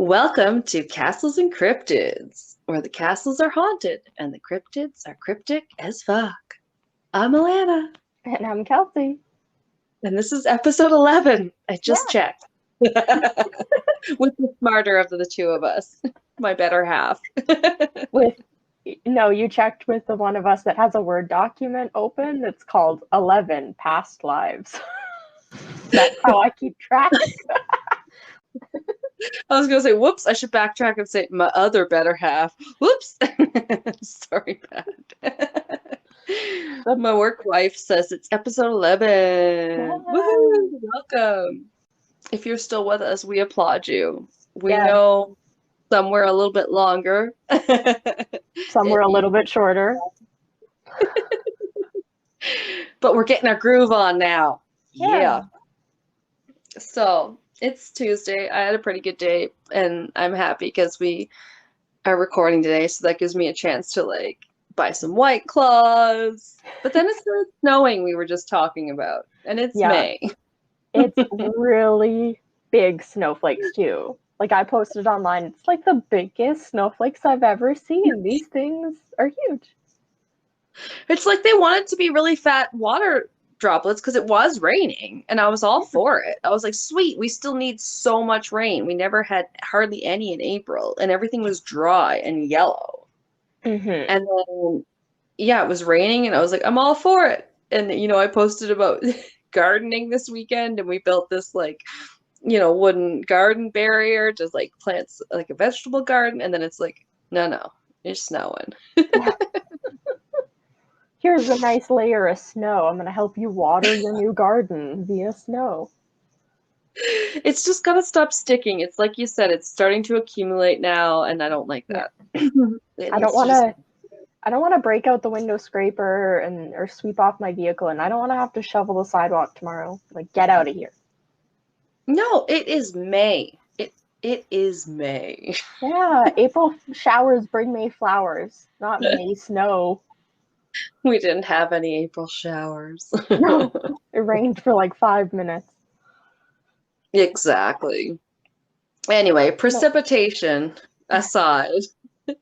Welcome to Castles and Cryptids, where the castles are haunted and the cryptids are cryptic as fuck. I'm Alanna, And I'm Kelsey. and this is episode 11. I just Yeah. checked. With the smarter of the two of us, my better half. You checked with the one of us that has a Word document open that's called 11 Past Lives. That's how I keep track. I was going to say, whoops, I should backtrack and say my other better half. Whoops. Sorry, bad. My work wife says it's episode 11. Yeah. Woohoo! Welcome. If you're still with us, we applaud you. We Yeah. know some were a little bit longer. Some were a little bit shorter. But we're getting our groove on now. Yeah. So it's Tuesday. I had a pretty good day, and I'm happy because we are recording today, so that gives me a chance to buy some White Claws. But then it started snowing, we were just talking about, and it's May. It's really big snowflakes too. Like I posted online, it's like the biggest snowflakes I've ever seen. These things are huge. It's like they wanted to be really fat water droplets because it was raining, and I was all for it. I was like, sweet, we still need so much rain. We never had hardly any in April, and everything was dry and yellow. Mm-hmm. And then, yeah, it was raining, and I was like, I'm all for it. And, I posted about gardening this weekend, and we built this, wooden garden barrier, just like plants, like a vegetable garden. And then it's like, no, it's snowing. Here's a nice layer of snow. I'm going to help you water your new garden via snow. It's just got to stop sticking. It's like you said, it's starting to accumulate now, and I don't like that. I don't want to break out the window scraper or sweep off my vehicle, and I don't want to have to shovel the sidewalk tomorrow. Like, get out of here. No, it is May. It is May. Yeah, April showers bring May flowers, not May snow. We didn't have any April showers. No, it rained for like 5 minutes. Exactly. Anyway, precipitation aside,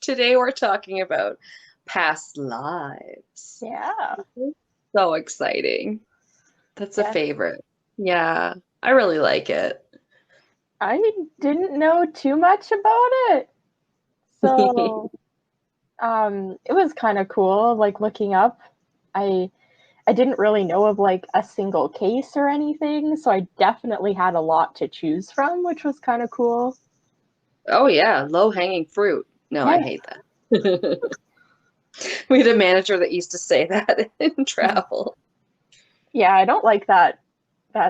today we're talking about past lives. Yeah. So exciting. That's a favorite. Yeah, I really like it. I didn't know too much about it. So it was kind of cool, like looking up. I didn't really know of like a single case or anything, so I definitely had a lot to choose from, which was kind of cool. Oh yeah, low-hanging fruit. No, I hate that. We had a manager that used to say that in travel. Yeah, I don't like that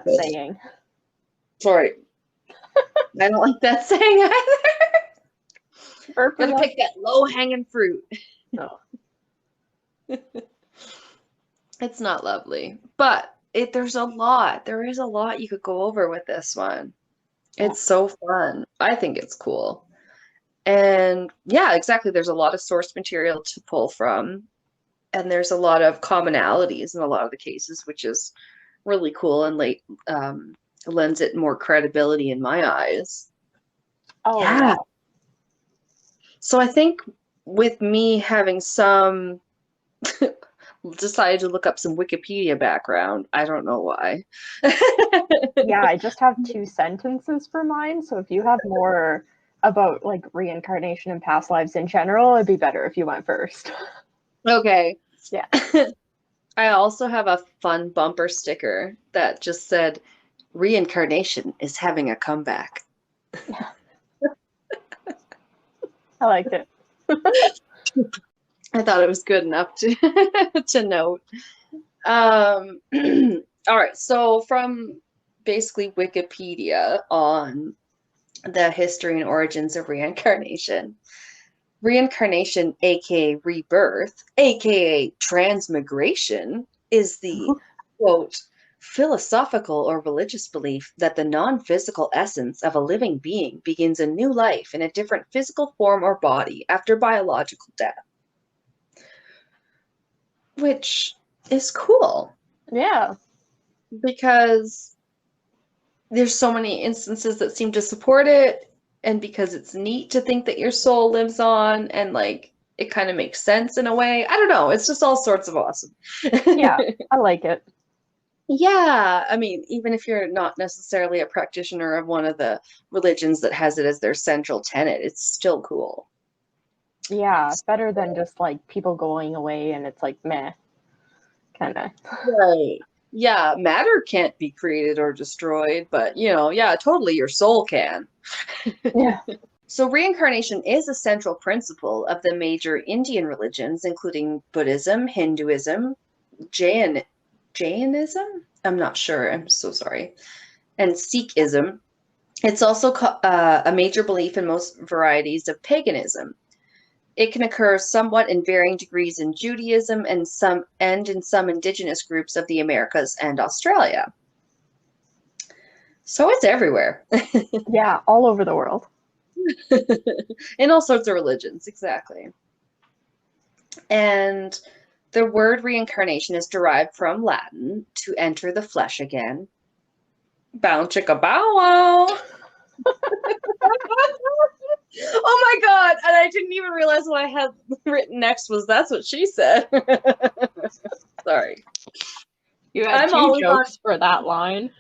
saying. Sorry. I don't like that saying either. Gotta pick that low-hanging fruit. No. It's not lovely, but there is a lot you could go over with this one. It's so fun. I think it's cool. And yeah, exactly. There's a lot of source material to pull from, and there's a lot of commonalities in a lot of the cases, which is really cool and lends it more credibility in my eyes. Oh yeah. So I think with me having decided to look up some Wikipedia background. I don't know why. Yeah, I just have 2 sentences for mine, so if you have more about like reincarnation and past lives in general, it'd be better if you went first. Okay. Yeah. I also have a fun bumper sticker that just said, "Reincarnation is having a comeback." I liked it. I thought it was good enough to note. All right, so from basically Wikipedia on the history and origins of reincarnation. Reincarnation, aka rebirth, aka transmigration, is the quote philosophical or religious belief that the non-physical essence of a living being begins a new life in a different physical form or body after biological death. Which is cool. Yeah. Because there's so many instances that seem to support it. and because it's neat to think that your soul lives on, and like it kind of makes sense in a way. I don't know. It's just all sorts of awesome. Yeah, I like it. Yeah, I mean, even if you're not necessarily a practitioner of one of the religions that has it as their central tenet, it's still cool. Yeah, better than just like people going away and it's like meh, kind of. Right. Yeah, matter can't be created or destroyed, but yeah, totally your soul can. Yeah. So reincarnation is a central principle of the major Indian religions, including Buddhism, Hinduism, Jainism? I'm not sure. I'm so sorry. And Sikhism. It's also a major belief in most varieties of paganism. It can occur somewhat in varying degrees in Judaism and in some indigenous groups of the Americas and Australia. So it's everywhere. Yeah, all over the world. In all sorts of religions, exactly. And the word reincarnation is derived from Latin, to enter the flesh again. Bow chicka bow wow. Oh my God. And I didn't even realize what I had written next was that's what she said. Sorry. You had two jokes for that line.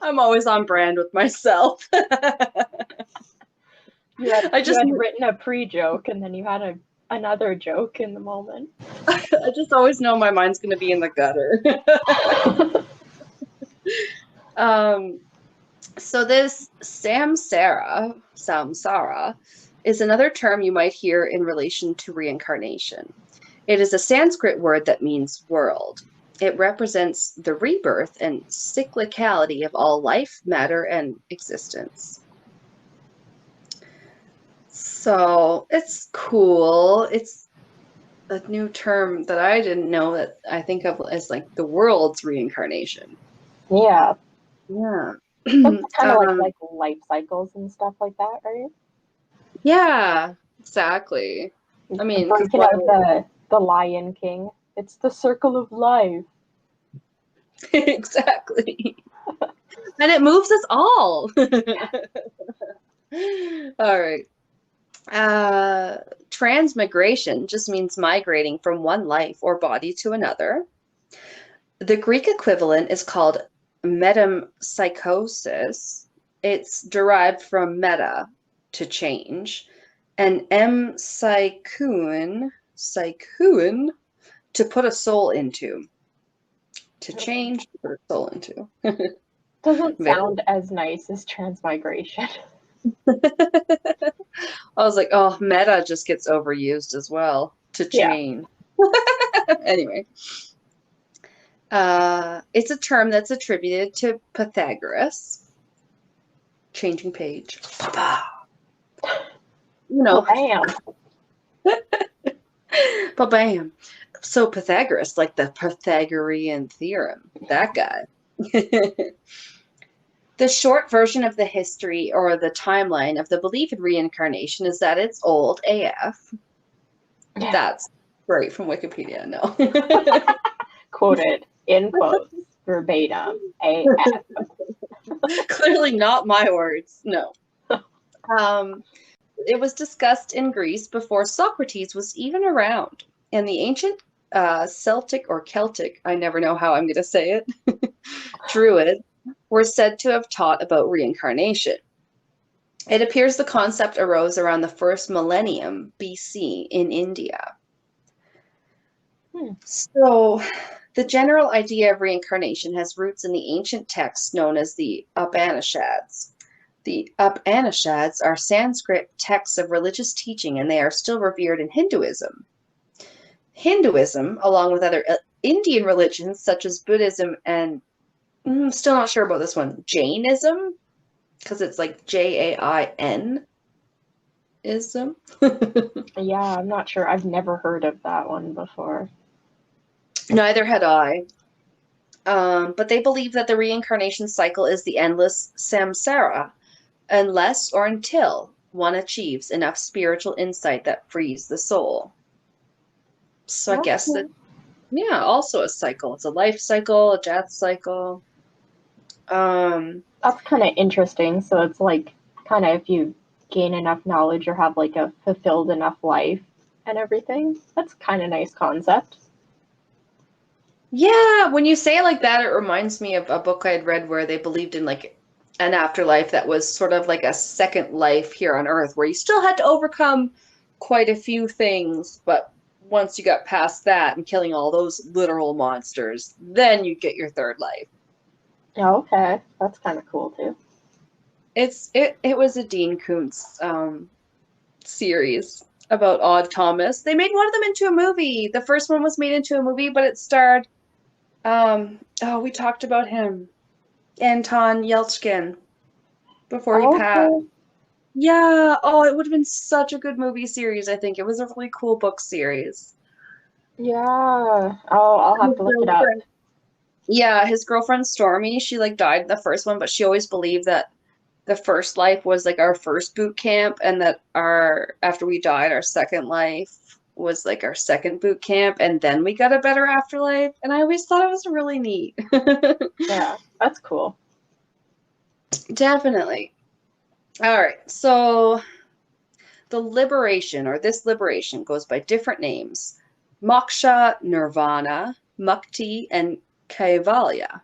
I'm always on brand with myself. You had written a pre-joke and then you had another joke in the moment. I just always know my mind's going to be in the gutter. So this samsara is another term you might hear in relation to reincarnation. It is a Sanskrit word that means world. It represents the rebirth and cyclicality of all life, matter, and existence. So it's cool. It's a new term that I didn't know that I think of as like the world's reincarnation. Yeah. Yeah. It's kind of like life cycles and stuff like that, right? Yeah, exactly. I mean, breaking out of the Lion King. It's the circle of life. Exactly. And it moves us all. All right. Transmigration just means migrating from one life or body to another. The Greek equivalent is called metempsychosis. It's derived from meta, to change, and psychoon, to put a soul into. To change, to put a soul into. Doesn't sound as nice as transmigration. I was like, oh, meta just gets overused as well. To change. Yeah. Anyway. It's a term that's attributed to Pythagoras. Changing page. Bam. Bam. So Pythagoras, like the Pythagorean theorem, that guy. The short version of the history or the timeline of the belief in reincarnation is that it's old AF. Yeah. That's great from Wikipedia. No. Quoted in quotes, verbatim, AF. Clearly not my words. No. It was discussed in Greece before Socrates was even around. And the ancient Celtic or Celtic, I never know how I'm going to say it, Druid, were said to have taught about reincarnation. It appears the concept arose around the first millennium BC in India. So the general idea of reincarnation has roots in the ancient texts known as the Upanishads. The Upanishads are Sanskrit texts of religious teaching, and they are still revered in Hinduism. Hinduism, along with other Indian religions such as Buddhism and, I'm still not sure about this one, Jainism, because it's like Jain ism. Yeah, I'm not sure. I've never heard of that one before. Neither had I. But they believe that the reincarnation cycle is the endless samsara, unless or until one achieves enough spiritual insight that frees the soul. So I guess that, yeah, also a cycle. It's a life cycle, a death cycle. That's kind of interesting. So it's like kind of if you gain enough knowledge or have like a fulfilled enough life and everything. That's kind of nice concept. Yeah, when you say it like that, it reminds me of a book I had read where they believed in like an afterlife that was sort of like a second life here on Earth, where you still had to overcome quite a few things, but once you got past that and killing all those literal monsters, then you get your third life. Oh, okay, that's kind of cool too. It was a Dean Koontz series about Odd Thomas. They made one of them into a movie. The first one was made into a movie, but it starred oh, we talked about him. Anton Yelchin before he passed. Okay. Yeah, oh, it would have been such a good movie series, I think. It was a really cool book series. Yeah. Oh, I'll have His to look it up. girlfriend, yeah, his girlfriend Stormy, she like died in the first one, but she always believed that the first life was like our first boot camp, and that our after we died, our second life was like our second boot camp, and then we got a better afterlife. And I always thought it was really neat. Yeah, that's cool. Definitely. All right, so the liberation, or this liberation, goes by different names: moksha, nirvana, mukti, and kaivalya.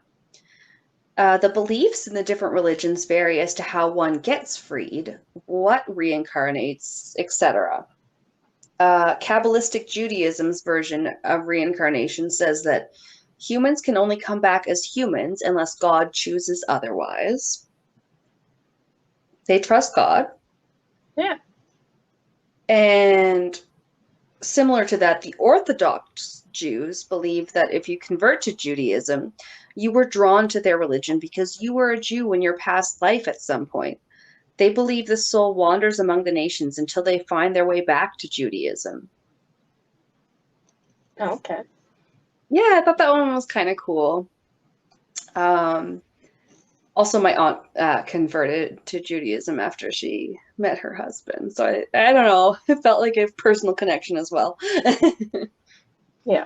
The beliefs in the different religions vary as to how one gets freed, what reincarnates, etc. Kabbalistic Judaism's version of reincarnation says that humans can only come back as humans unless God chooses otherwise. They trust God. Yeah. And similar to that, the Orthodox Jews believe that if you convert to Judaism, you were drawn to their religion because you were a Jew in your past life at some point. They believe the soul wanders among the nations until they find their way back to Judaism. Oh, okay. Yeah, I thought that one was kind of cool. Um, Also, my aunt converted to Judaism after she met her husband. So I don't know. It felt like a personal connection as well. Yeah.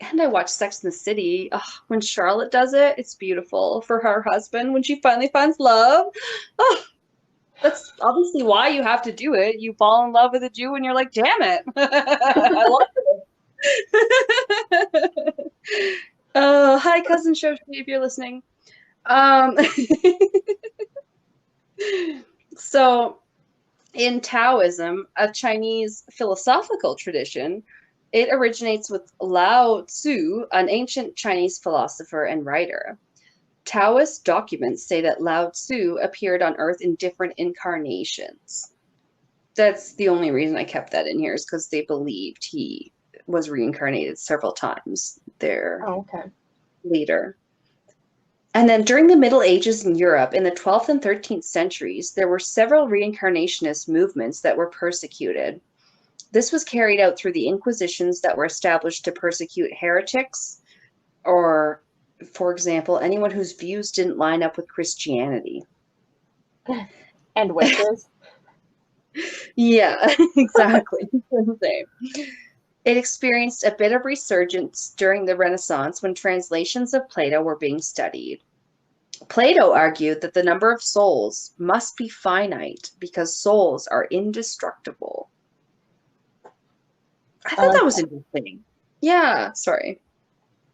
And I watched Sex in the City. Ugh, when Charlotte does it, it's beautiful for her husband when she finally finds love. Oh, that's obviously why you have to do it. You fall in love with a Jew and you're like, damn it. I love it. Hi, cousin Shoshi, if you're listening. Um, so in Taoism, a Chinese philosophical tradition, it originates with Lao Tzu, an ancient Chinese philosopher and writer. Taoist documents say that Lao Tzu appeared on Earth in different incarnations. That's the only reason I kept that in here, is because they believed he was reincarnated several times, their Oh, okay. leader. And then during the Middle Ages in Europe, in the 12th and 13th centuries, there were several reincarnationist movements that were persecuted. This was carried out through the inquisitions that were established to persecute heretics, or, for example, anyone whose views didn't line up with Christianity. And witches. Yeah, exactly. Same. It experienced a bit of resurgence during the Renaissance when translations of Plato were being studied. Plato argued that the number of souls must be finite because souls are indestructible. I thought that was Okay. interesting. Yeah, sorry.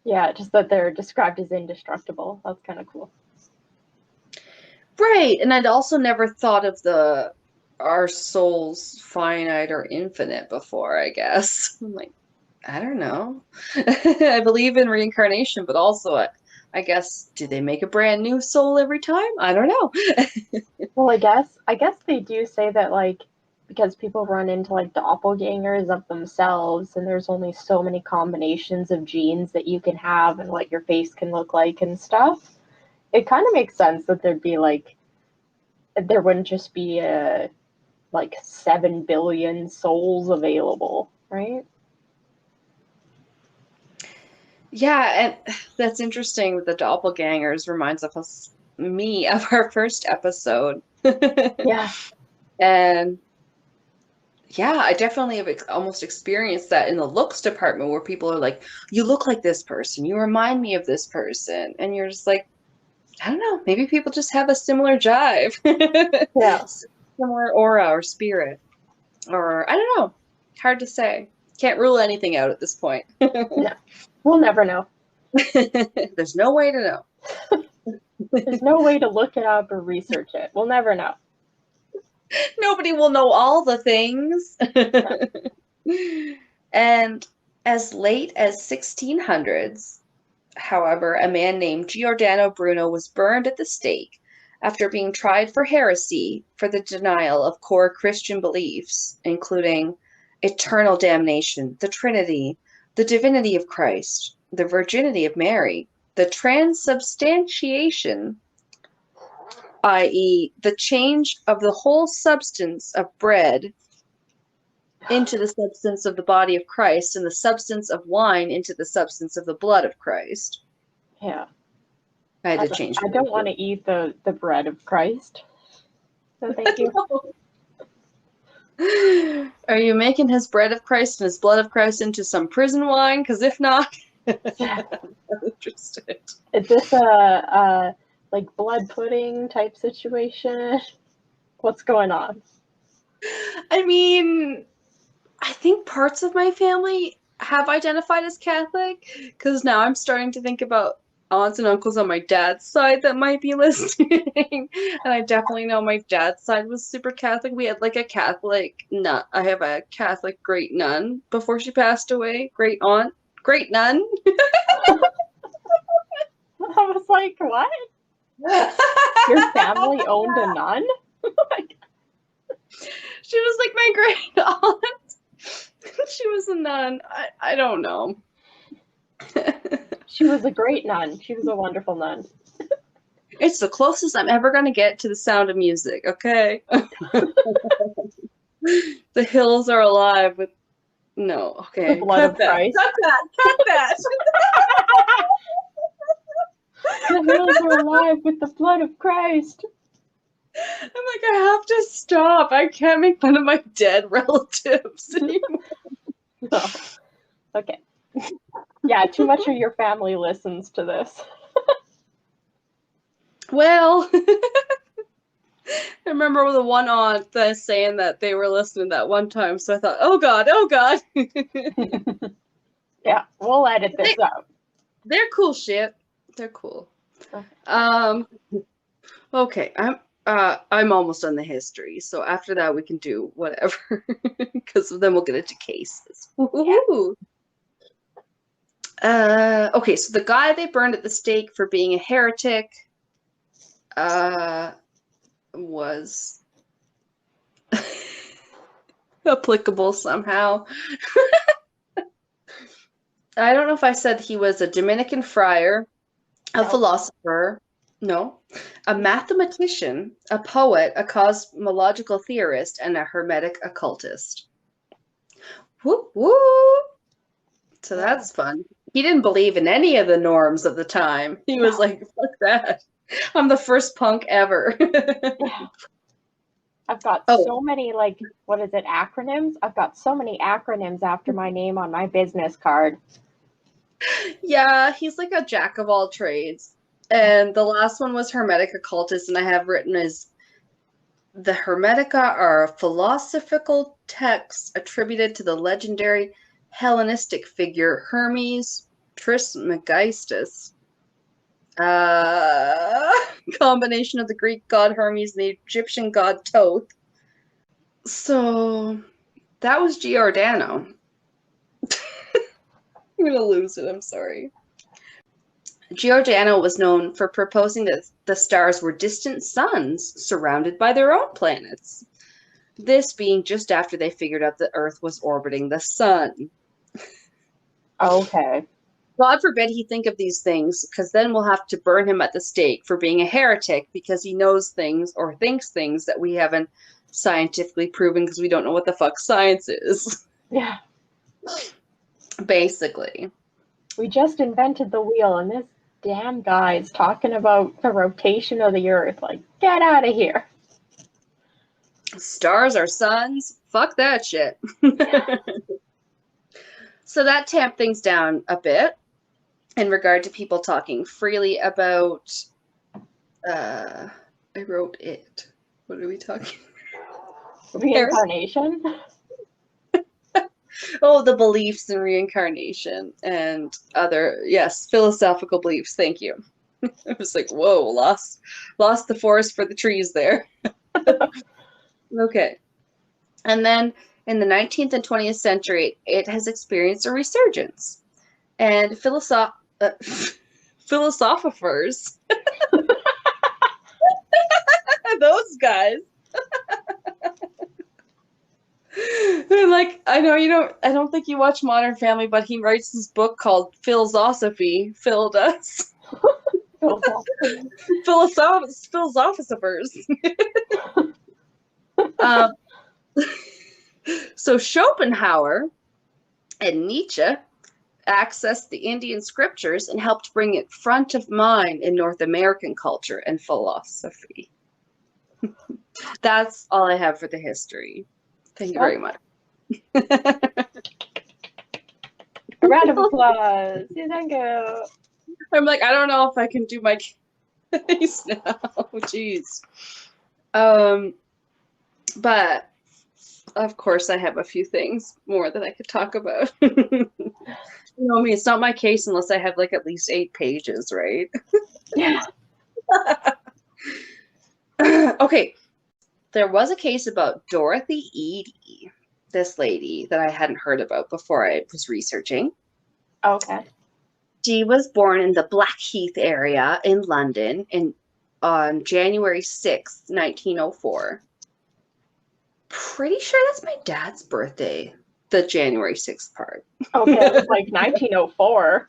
Yeah, just that they're described as indestructible. That's kind of cool. Right, and I'd also never thought of the our souls finite or infinite before, I guess. I'm like, I don't know. I believe in reincarnation, but also I guess do they make a brand new soul every time? I don't know. Well, I guess they do say that like because people run into like doppelgangers of themselves and there's only so many combinations of genes that you can have and what your face can look like and stuff. It kind of makes sense that there'd be like there wouldn't just be like 7 billion souls available, right? Yeah, and that's interesting with the doppelgangers reminds us me of our first episode. Yeah. And yeah, I definitely have almost experienced that in the looks department where people are like, you look like this person, you remind me of this person. And you're just like, I don't know. Maybe people just have a similar jive, Yeah. similar aura or spirit, or I don't know. Hard to say. Can't rule anything out at this point. Yeah. We'll never know. There's no way to know. There's no way to look it up or research it. We'll never know. Nobody will know all the things. And as late as 1600s, however, a man named Giordano Bruno was burned at the stake after being tried for heresy for the denial of core Christian beliefs, including eternal damnation, the Trinity, the divinity of Christ, the virginity of Mary, the transubstantiation, i.e., the change of the whole substance of bread into the substance of the body of Christ, and the substance of wine into the substance of the blood of Christ. Yeah. I had to change. I don't want to eat the bread of Christ. So thank you. Are you making his bread of Christ and his blood of Christ into some prison wine? Because if not, I'm interested. Is this a like blood pudding type situation? What's going on? I mean, I think parts of my family have identified as Catholic, because now I'm starting to think about aunts and uncles on my dad's side that might be listening. And I definitely know my dad's side was super Catholic. We had like a Catholic nun. I have a Catholic great nun before she passed away. Great aunt, great nun. I was like, what? Your family owned a nun? She was like my great aunt. She was a nun. I don't know. She was a great nun. She was a wonderful nun. It's the closest I'm ever going to get to the sound of music, okay? The hills are alive with... No, okay. The blood of Christ. Cut that! The hills are alive with the blood of Christ. I'm like, I have to stop. I can't make fun of my dead relatives anymore. No. Okay. Yeah, too much of your family listens to this. Well, I remember the one aunt that saying that they were listening that one time, so I thought, oh God. Yeah, we'll edit this out. They're cool shit. They're cool. Okay, I'm almost on the history, so after that we can do whatever, because then we'll get into cases. Okay, so the guy they burned at the stake for being a heretic was applicable somehow. I don't know if I said he was a Dominican friar, a philosopher, no, a mathematician, a poet, a cosmological theorist, and a hermetic occultist. Whoop whoop! So that's fun. He didn't believe in any of the norms of the time. He was like, fuck that. I'm the first punk ever. Yeah. I've got so many, like, what is it, acronyms? I've got so many acronyms after my name on my business card. Yeah, he's like a jack of all trades. And the last one was hermetic occultist, and I have written as the Hermetica are philosophical texts attributed to the legendary Hellenistic figure Hermes Trismegistus. Combination of the Greek god Hermes and the Egyptian god Thoth. So that was Giordano. I'm gonna lose it, I'm sorry. Giordano was known for proposing that the stars were distant suns surrounded by their own planets. This being just after they figured out the Earth was orbiting the sun. Okay. God forbid he think of these things, because then we'll have to burn him at the stake for being a heretic because he knows things or thinks things that we haven't scientifically proven because we don't know what the fuck science is. Yeah. Basically. We just invented the wheel, and this damn guy is talking about the rotation of the Earth. Like, get out of here. Stars are suns. Fuck that shit. So that tamped things down a bit in regard to people talking freely about I wrote it. What are we talking? Reincarnation? Oh, the beliefs in reincarnation and other, yes, philosophical beliefs. Thank you. I was like, whoa, lost the forest for the trees there. Okay. And then in the 19th and 20th century, it has experienced a resurgence. And philosophers, those guys, like, I don't think you watch Modern Family, but he writes this book called Philosophy. Phil does. Philosophers. um, so Schopenhauer and Nietzsche accessed the Indian scriptures and helped bring it front of mind in North American culture and philosophy. That's all I have for the history. Thank you very much. A round of applause. Thank you. I'm like, I don't know if I can do my case now. Jeez. But of course I have a few things more that I could talk about. You know me, it's not my case unless I have like at least 8 pages, right? Yeah. Okay. There was a case about Dorothy Eady, this lady that I hadn't heard about before I was researching. Okay. She was born in the Blackheath area in London on January 6th, 1904. Pretty sure that's my dad's birthday, the January 6th part. Okay, it was like 1904.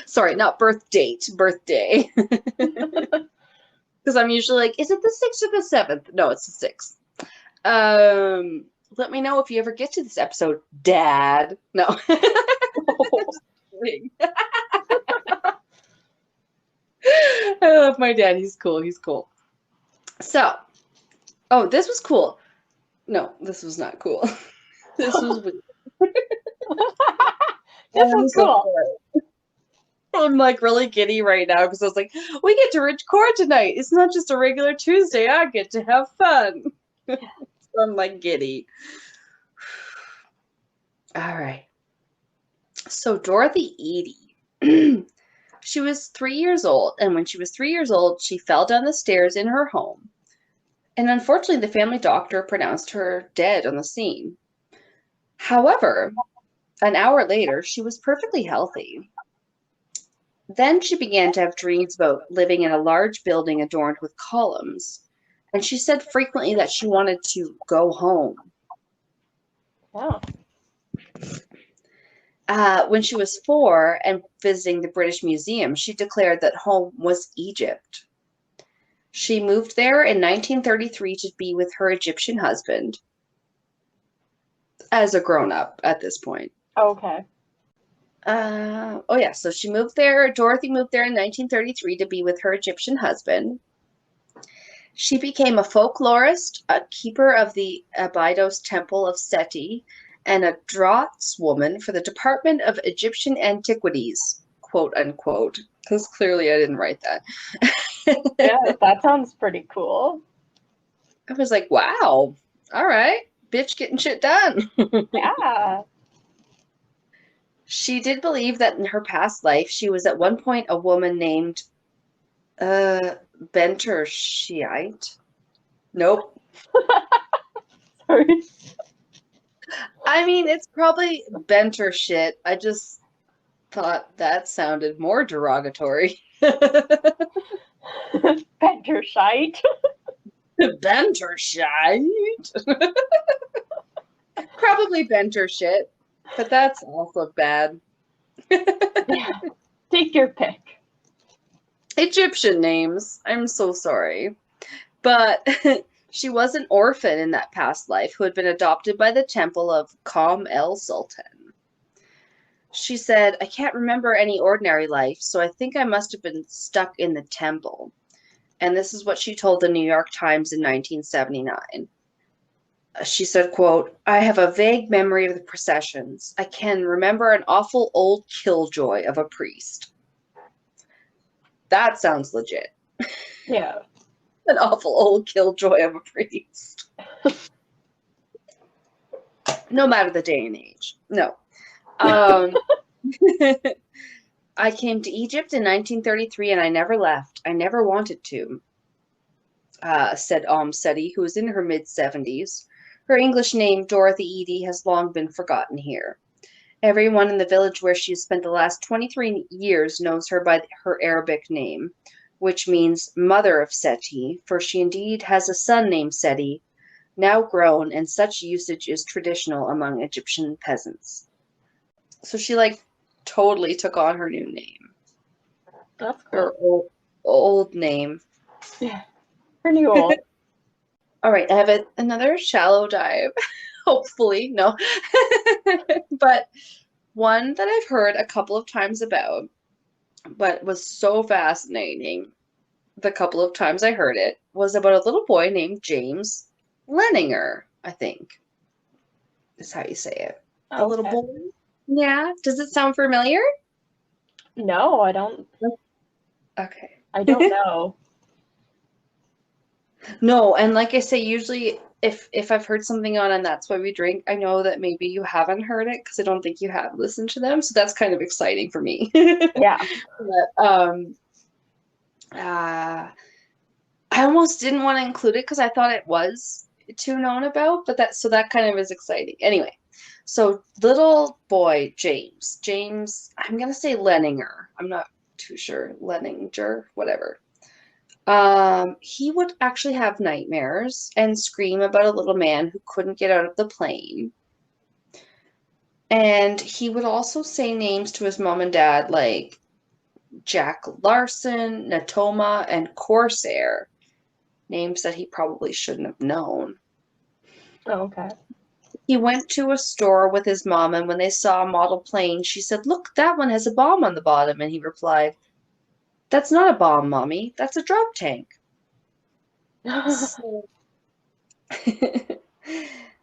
Sorry, not birth date, birthday. Because I'm usually like, is it the 6th or the 7th? No, it's the 6th. Let me know if you ever get to this episode, Dad. No. I love my dad. He's cool. He's cool. So, oh, this was cool. No, this was not cool. This was weird. This was cool. I'm like really giddy right now because I was like, we get to record tonight. It's not just a regular Tuesday. I get to have fun. So I'm like giddy. All right. So Dorothy Eady. She was 3 years old, and when she was 3 years old, she fell down the stairs in her home. And unfortunately, the family doctor pronounced her dead on the scene. However, an hour later, she was perfectly healthy. Then she began to have dreams about living in a large building adorned with columns. And she said frequently that she wanted to go home. Oh. When she was 4 and visiting the British Museum, she declared that home was Egypt. She moved there in 1933 to be with her Egyptian husband as a grown-up at this point. Okay. Oh yeah, so she moved there. Dorothy moved there in 1933 to be with her Egyptian husband. She became a folklorist, a keeper of the Abydos Temple of Seti, and a draftswoman for the Department of Egyptian Antiquities, quote unquote. Because clearly I didn't write that. Yeah, that sounds pretty cool. I was like, wow, all right, bitch getting shit done. Yeah. She did believe that in her past life, she was at one point a woman named Benter Shiite. Nope. Sorry. I mean, it's probably Benter shit. I just thought that sounded more derogatory. Bender shite. Benter shite. Probably Benter shit, but that's also bad. Yeah. Take your pick. Egyptian names. I'm so sorry. But she was an orphan in that past life who had been adopted by the temple of Qam el Sultan. She said, I can't remember any ordinary life, so I think I must have been stuck in the temple. And this is what she told the New York Times in 1979. She said, quote, I have a vague memory of the processions. I can remember an awful old killjoy of a priest. That sounds legit. Yeah. An awful old killjoy of a priest. No matter the day and age. No. I came to Egypt in 1933 and I never left. I never wanted to, said Seti, who was in her mid-70s. Her English name, Dorothy Edie, has long been forgotten here. Everyone in the village where she has spent the last 23 years knows her by her Arabic name, which means mother of Seti, for she indeed has a son named Seti, now grown, and such usage is traditional among Egyptian peasants. So she, like, totally took on her new name. That's cool. Her old name. Yeah. Pretty old. All right, I have another shallow dive. Hopefully, no. But one that I've heard a couple of times about, but was so fascinating the couple of times I heard it, was about a little boy named James Leninger, I think is how you say it. A little boy. Yeah. Does it sound familiar? No, I don't. Okay. I don't know. No, and like I say, usually if I've heard something on and that's why we drink, I know that maybe you haven't heard it because I don't think you have listened to them. So that's kind of exciting for me. Yeah. But, I almost didn't want to include it because I thought it was too known about, but that kind of is exciting. Anyway, so little boy James, I'm gonna say Leninger. I'm not too sure. Leninger, whatever. He would actually have nightmares and scream about a little man who couldn't get out of the plane. And he would also say names to his mom and dad like Jack Larson, Natoma, and Corsair. Names that he probably shouldn't have known. Oh, okay. He went to a store with his mom, and when they saw a model plane, she said, "Look, that one has a bomb on the bottom." And he replied, "That's not a bomb, Mommy. That's a drop tank." So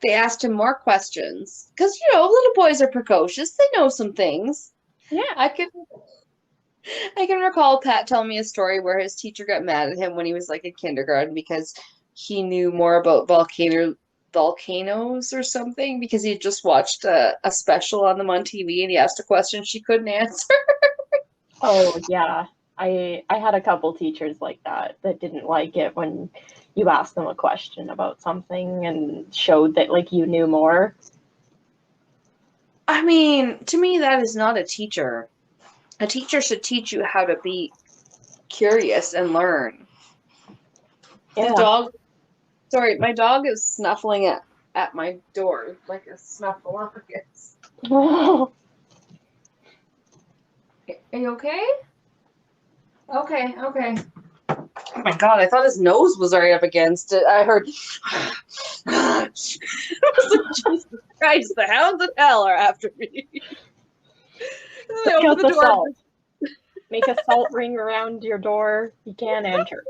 they asked him more questions because, little boys are precocious. They know some things. Yeah. I can recall Pat telling me a story where his teacher got mad at him when he was like in kindergarten because he knew more about volcanoes or something because he had just watched a special on them on TV and he asked a question she couldn't answer. Oh, yeah. I had a couple teachers like that didn't like it when you asked them a question about something and showed that like you knew more. I mean, to me, that is not a teacher. A teacher should teach you how to be curious and learn. Yeah. My dog is snuffling at my door like a snuffleupagus. Oh, Are you okay? Okay. Oh my God, I thought his nose was right up against it. I heard. I was like, Jesus Christ, the hounds of hell are after me. I opened the door. Salt. Make a salt ring around your door. You can't enter.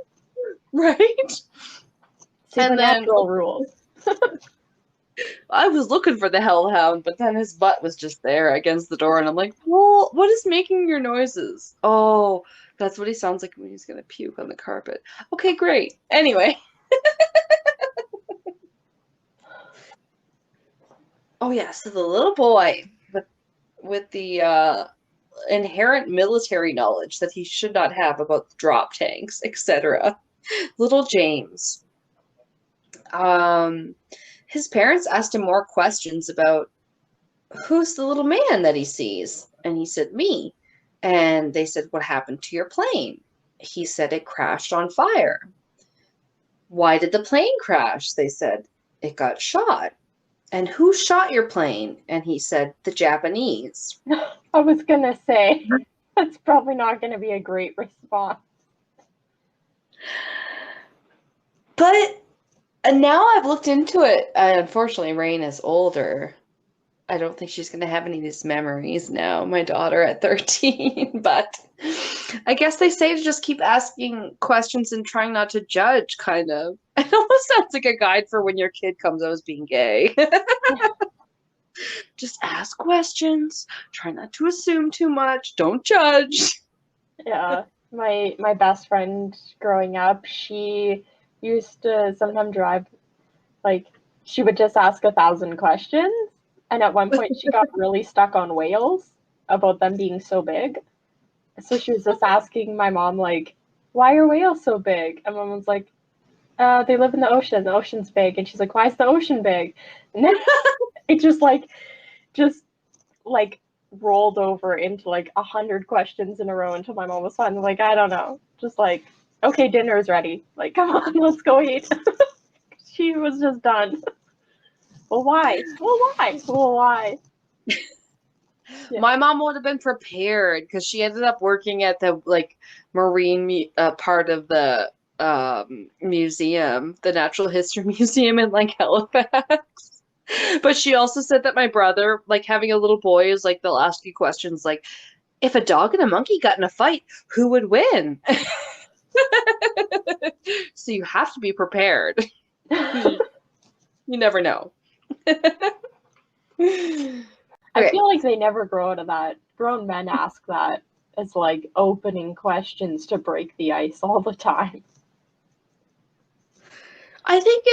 Right? Supernatural rules. I was looking for the hellhound, but then his butt was just there against the door, and I'm like, well, what is making your noises? Oh, that's what he sounds like when he's gonna puke on the carpet. Okay, great. Anyway. Oh yeah, so the little boy with the inherent military knowledge that he should not have about drop tanks, etc. Little James. His parents asked him more questions about who's the little man that he sees, and he said, "Me." And they said, "What happened to your plane?" He said, "It crashed on fire." "Why did the plane crash?" They said, "It got shot." "And who shot your plane?" And he said, "The Japanese." I was gonna say, that's probably not gonna be a great response. But now I've looked into it. Unfortunately, Rain is older. I don't think she's going to have any of these memories now, my daughter at 13. But I guess they say to just keep asking questions and trying not to judge, kind of. It almost sounds like a guide for when your kid comes out as being gay. Just ask questions. Try not to assume too much. Don't judge. Yeah. My best friend growing up, she used to sometimes drive, like, she would just ask 1,000 questions, and at one point she got really stuck on whales about them being so big. So she was just asking my mom, like, why are whales so big? And mom was like, they live in the ocean. The ocean's big. And she's like, why is the ocean big? And then it just like rolled over into like 100 questions in a row until my mom was finally like, I don't know. Just like, okay, dinner's ready. Like, come on, let's go eat. She was just done. Well, why? Well, why? Well, why? Yeah. My mom would have been prepared because she ended up working at the like marine part of the museum, the Natural History Museum in like Halifax. But she also said that my brother, like having a little boy, is like they'll ask you questions like, if a dog and a monkey got in a fight, who would win? So you have to be prepared. You never know. I Okay. feel like they never grow out of that. Grown men ask that as like opening questions to break the ice all the time. I think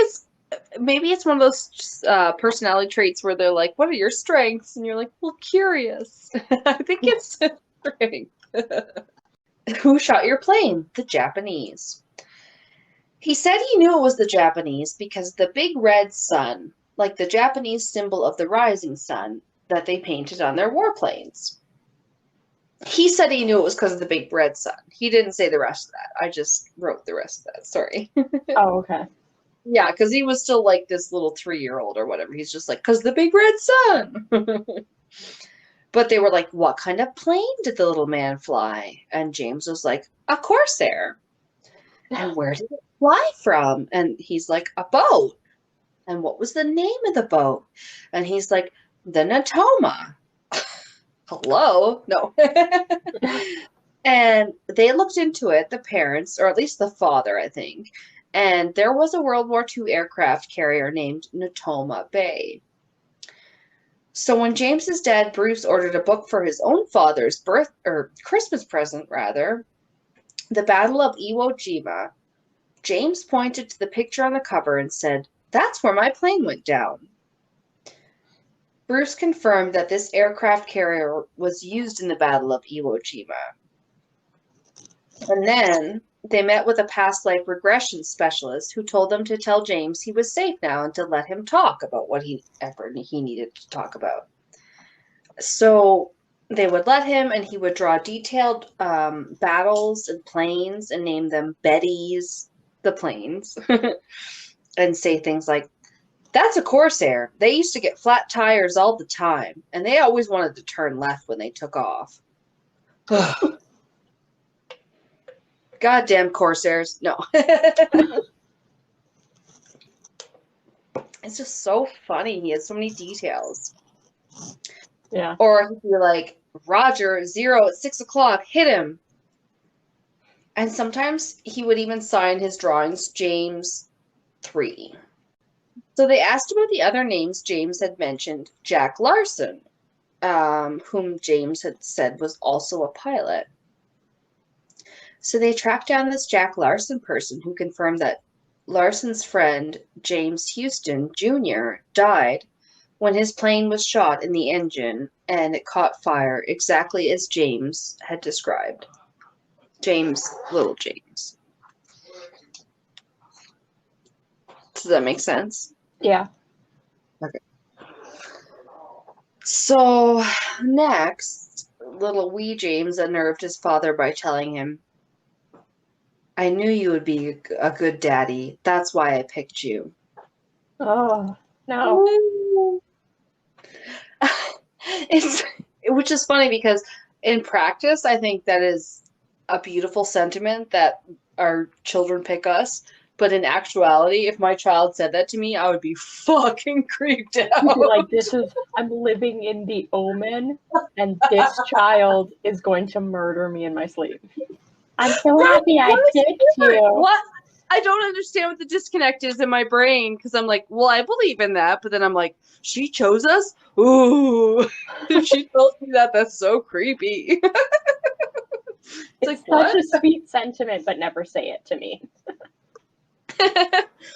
maybe it's one of those personality traits where they're like, "What are your strengths?" And you're like, "Well, curious." I think it's a strength. Who shot your plane? The Japanese. He said he knew it was the Japanese because the big red sun, like the Japanese symbol of the rising sun, that they painted on their warplanes. He said he knew it was because of the big red sun. He didn't say the rest of that. I just wrote the rest of that. Sorry. Oh, okay. Yeah, because he was still like this little 3-year-old or whatever. He's just like, because the big red sun. But they were like, what kind of plane did the little man fly? And James was like, a Corsair. And where did it fly from? And he's like, a boat. And what was the name of the boat? And he's like, the Natoma. Hello? No. And they looked into it, the parents, or at least the father, I think. And there was a World War II aircraft carrier named Natoma Bay. So when James's dad Bruce ordered a book for his own father's Christmas present rather, The Battle of Iwo Jima, James pointed to the picture on the cover and said, "That's where my plane went down." Bruce confirmed that this aircraft carrier was used in the Battle of Iwo Jima. And then they met with a past life regression specialist who told them to tell James he was safe now and to let him talk about what he needed to talk about. So they would let him, and he would draw detailed battles and planes and name them Betty's, the planes, and say things like, "That's a Corsair. They used to get flat tires all the time, and they always wanted to turn left when they took off." Goddamn Corsairs. No. It's just so funny. He has so many details. Yeah. Or he'd be like, "Roger, 0 at 6 o'clock, hit him." And sometimes he would even sign his drawings James 3. So they asked about the other names James had mentioned. Jack Larson, whom James had said was also a pilot. So they tracked down this Jack Larson person who confirmed that Larson's friend, James Houston Jr., died when his plane was shot in the engine and it caught fire exactly as James had described. Little James. Does that make sense? Yeah. Okay. So next, little wee James unnerved his father by telling him, "I knew you would be a good daddy. That's why I picked you." Oh, no. Which is funny because in practice, I think that is a beautiful sentiment that our children pick us. But in actuality, if my child said that to me, I would be fucking creeped out. You'd be like, I'm living in the Omen, and this child is going to murder me in my sleep. I'm so happy I picked you. What? I don't understand what the disconnect is in my brain because I'm like, well, I believe in that, but then I'm like, she chose us? Ooh. If she told me that, that's so creepy. It's like, such what? a sweet sentiment, but never say it to me.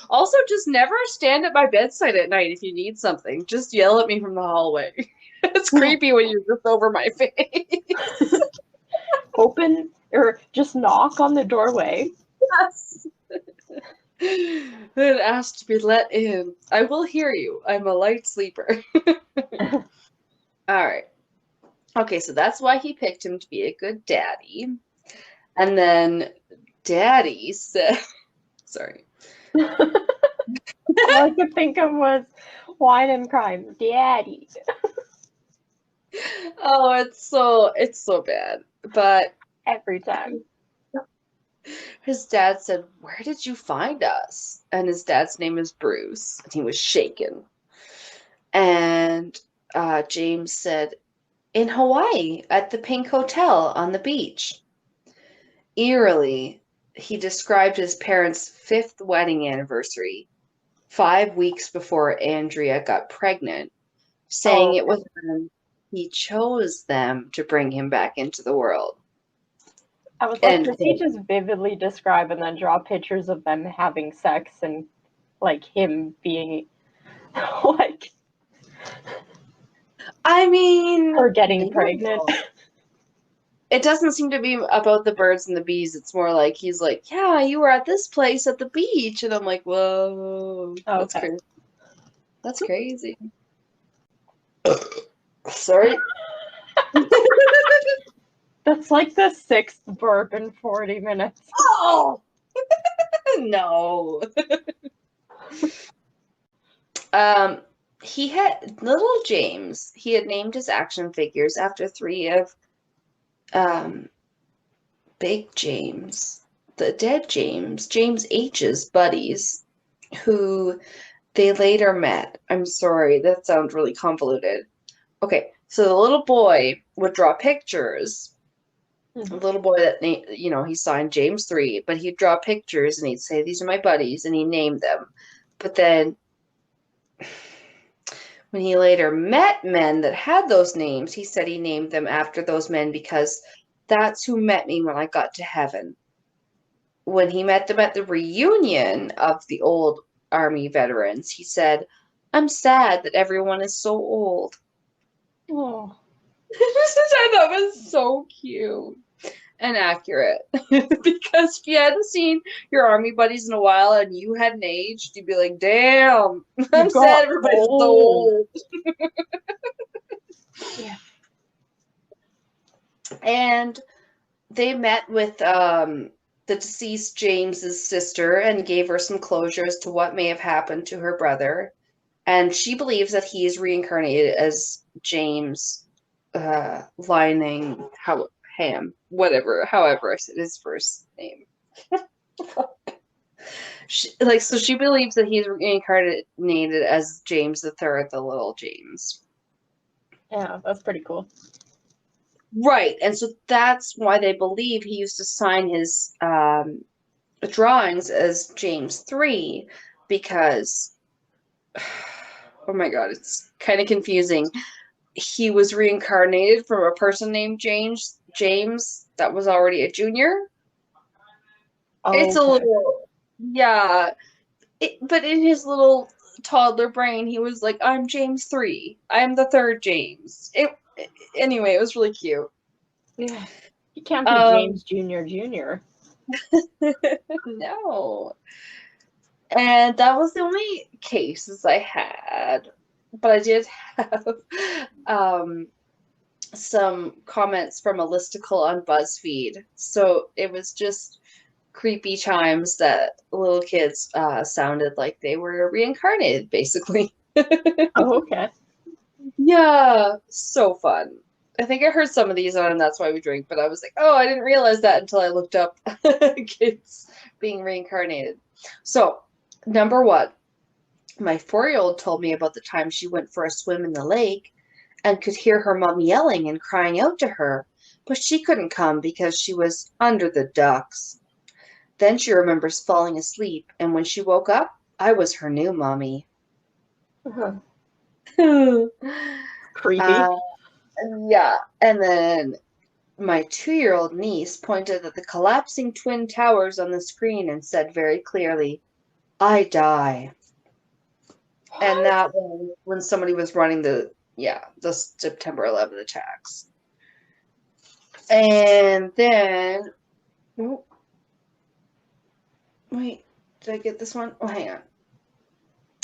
Also, just never stand at my bedside at night if you need something. Just yell at me from the hallway. It's creepy when you're just over my face. Open or just knock on the doorway. Yes. Then ask to be let in. I will hear you. I'm a light sleeper. All right. Okay, so that's why he picked him to be a good daddy. And then Daddy said, sorry. All I could think of was wine and crime. Daddy. Oh, it's so bad. But Every time. his dad said, "Where did you find us?" And his dad's name is Bruce, and he was shaken. And James said, "In Hawaii, at the Pink Hotel on the beach." Eerily, he described his parents' 5th wedding anniversary, 5 weeks before Andrea got pregnant, saying it was when he chose them to bring him back into the world. I was like, And does he just vividly describe and then draw pictures of them having sex and like him being like I mean, her getting pregnant? it doesn't seem to be about the birds and the bees. It's more like he's like, yeah, you were at this place at the beach. And I'm like, whoa, that's Okay. crazy. That's crazy. Sorry. That's like the 6th burp in 40 minutes. Oh, no. He had little James. He had named his action figures after 3 of Big James, the dead James H's buddies, who they later met. I'm sorry, that sounds really convoluted. Okay, so the little boy would draw pictures. Mm-hmm. The little boy that he signed James 3, but he'd draw pictures and he'd say, "These are my buddies," and he named them. But then when he later met men that had those names, he said he named them after those men because that's who met me when I got to heaven. When he met them at the reunion of the old Army veterans, he said, "I'm sad that everyone is so old." Oh. Which I thought was so cute and accurate. Because if you hadn't seen your army buddies in a while and you hadn't aged, you'd be like, damn, I'm sad everybody's so old. Yeah. And they met with the deceased James's sister and gave her some closure as to what may have happened to her brother. And she believes that he is reincarnated as James Lining Ham, whatever, however I said his first name. So she believes that he's reincarnated as James the Third, the little James. Yeah, that's pretty cool. Right, and so that's why they believe he used to sign his drawings as James 3, because, oh my god, it's kind of confusing. He was reincarnated from a person named James that was already a junior. It's a little, yeah. But in his little toddler brain, he was like, "I'm James 3. I'm the 3rd James." Anyway, it was really cute. Yeah. You can't be James Jr. No. And that was the only cases I had. But I did have some comments from a listicle on BuzzFeed. So it was just creepy chimes that little kids sounded like they were reincarnated, basically. Oh, okay. Yeah, so fun. I think I heard some of these on That's Why We Drink, but I was like, oh, I didn't realize that until I looked up kids being reincarnated. So, number 1, my 4-year-old told me about the time she went for a swim in the lake and could hear her mom yelling and crying out to her, but she couldn't come because she was under the ducks. Then she remembers falling asleep, and when she woke up, I was her new mommy. Creepy. Yeah, and then My 2-year-old niece pointed at the collapsing twin towers on the screen and said very clearly, I die. And What? that was when somebody was running the September 11th attacks. And then, oh, wait, did I get this one? Oh, hang on.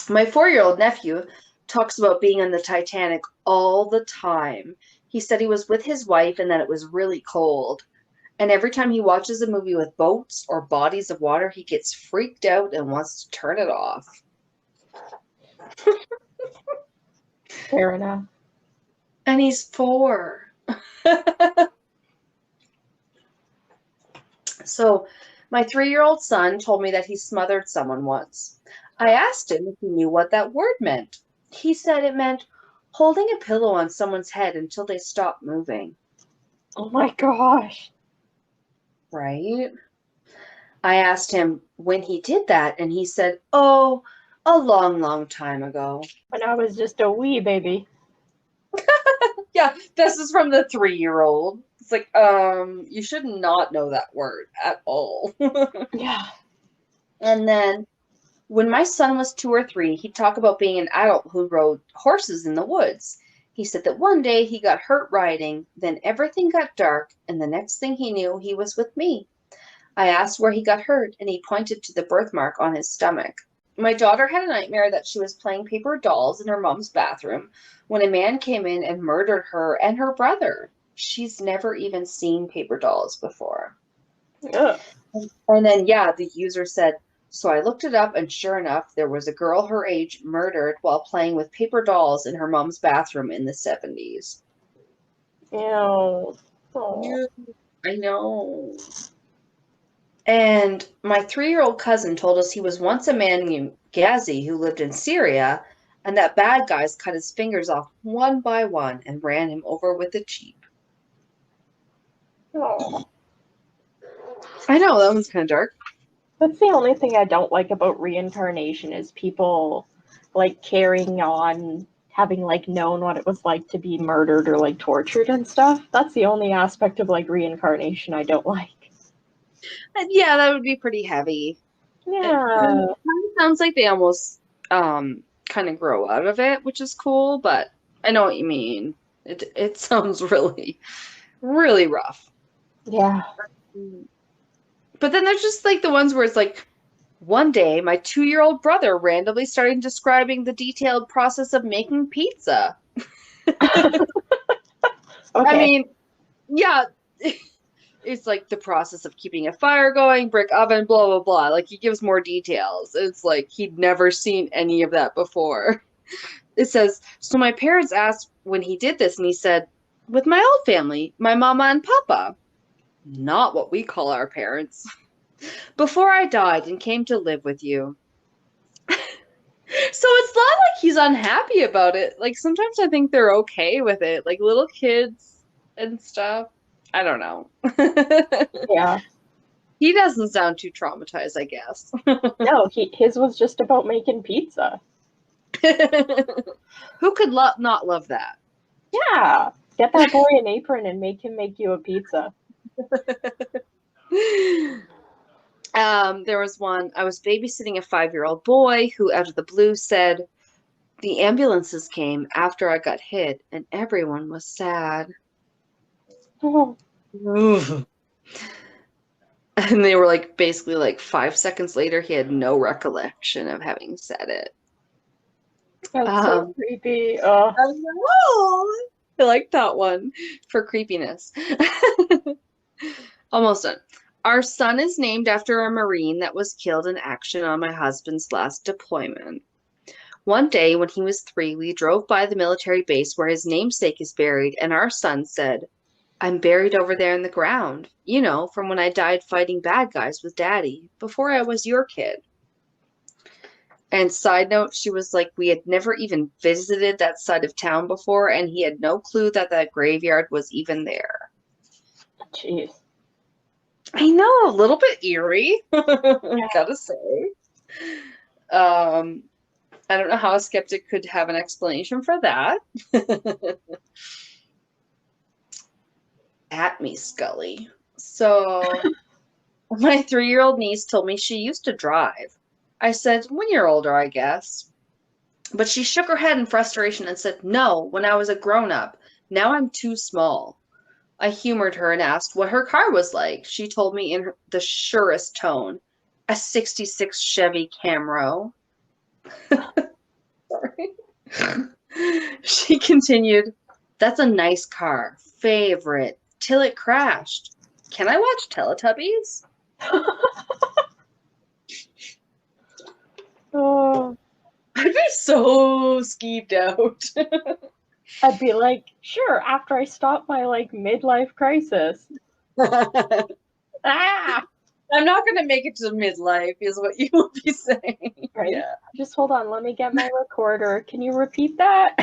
My 4-year-old nephew talks about being on the Titanic all the time. He said he was with his wife and that it was really cold. And every time he watches a movie with boats or bodies of water, he gets freaked out and wants to turn it off. Fair enough. And he's 4. So, my 3-year-old son told me that he smothered someone once. I asked him if he knew what that word meant. He said it meant holding a pillow on someone's head until they stopped moving. Oh my gosh. Right? I asked him when he did that, and he said, oh, a long, long time ago. When I was just a wee baby. Yeah, this is from the 3-year-old. It's like, you should not know that word at all. Yeah. And then when my son was 2 or 3, he'd talk about being an adult who rode horses in the woods. He said that one day he got hurt riding, then everything got dark, and the next thing he knew, he was with me. I asked where he got hurt, and he pointed to the birthmark on his stomach. My daughter had a nightmare that she was playing paper dolls in her mom's bathroom when a man came in and murdered her and her brother. She's never even seen paper dolls before. Ugh. And then, the user said, so I looked it up, and sure enough, there was a girl her age murdered while playing with paper dolls in her mom's bathroom in the 70s. Ew. Oh. Yeah, I know. And my 3-year-old cousin told us he was once a man named Ghazi who lived in Syria, and that bad guys cut his fingers off one by one and ran him over with a jeep. Oh. I know, that one's kind of dark. That's the only thing I don't like about reincarnation is people like carrying on having like known what it was like to be murdered or like tortured and stuff. That's the only aspect of like reincarnation I don't like. And yeah, that would be pretty heavy. It Yeah. sounds like they almost kind of grow out of it, which is cool, but I know what you mean. It sounds really, really rough. Yeah. But then there's just like the ones where it's like, one day my 2-year-old brother randomly started describing the detailed process of making pizza. Okay. I mean, yeah, it's like the process of keeping a fire going, brick oven, blah, blah, blah. Like he gives more details. It's like he'd never seen any of that before. It says, so my parents asked when he did this, and he said, with my old family, my mama and papa. Not what we call our parents. Before I died and came to live with you. So it's not like he's unhappy about it. Like sometimes I think they're okay with it. Like little kids and stuff. I don't know. Yeah. He doesn't sound too traumatized, I guess. No, his was just about making pizza. Who could not love that? Yeah. Get that boy an apron and make him make you a pizza. There was one, I was babysitting a 5-year-old boy who out of the blue said, the ambulances came after I got hit and everyone was sad. Oh. And they were like, basically like 5 seconds later, he had no recollection of having said it. That's so creepy. I know. I like that one for creepiness. Almost done. Our son is named after a Marine that was killed in action on my husband's last deployment. One day when he was 3, we drove by the military base where his namesake is buried, and our son said, I'm buried over there in the ground, you know, from when I died fighting bad guys with Daddy, before I was your kid. And side note, she was like, we had never even visited that side of town before, and he had no clue that that graveyard was even there. Jeez. I know, a little bit eerie, gotta say. I don't know how a skeptic could have an explanation for that. at me, Scully. So my 3-year-old niece told me she used to drive. I said, when you're older, I guess. But she shook her head in frustration and said, no, when I was a grown-up. Now I'm too small. I humored her and asked what her car was like. She told me in the surest tone, a 66 Chevy Camaro. Sorry. She continued, that's a nice car. Favorite. Till it crashed. Can I watch Teletubbies? Oh, I'd be so skeeved out. I'd be like, sure, after I stop my like midlife crisis. Ah! I'm not going to make it to midlife, is what you will be saying. Right? Yeah. Just hold on, let me get my recorder. Can you repeat that?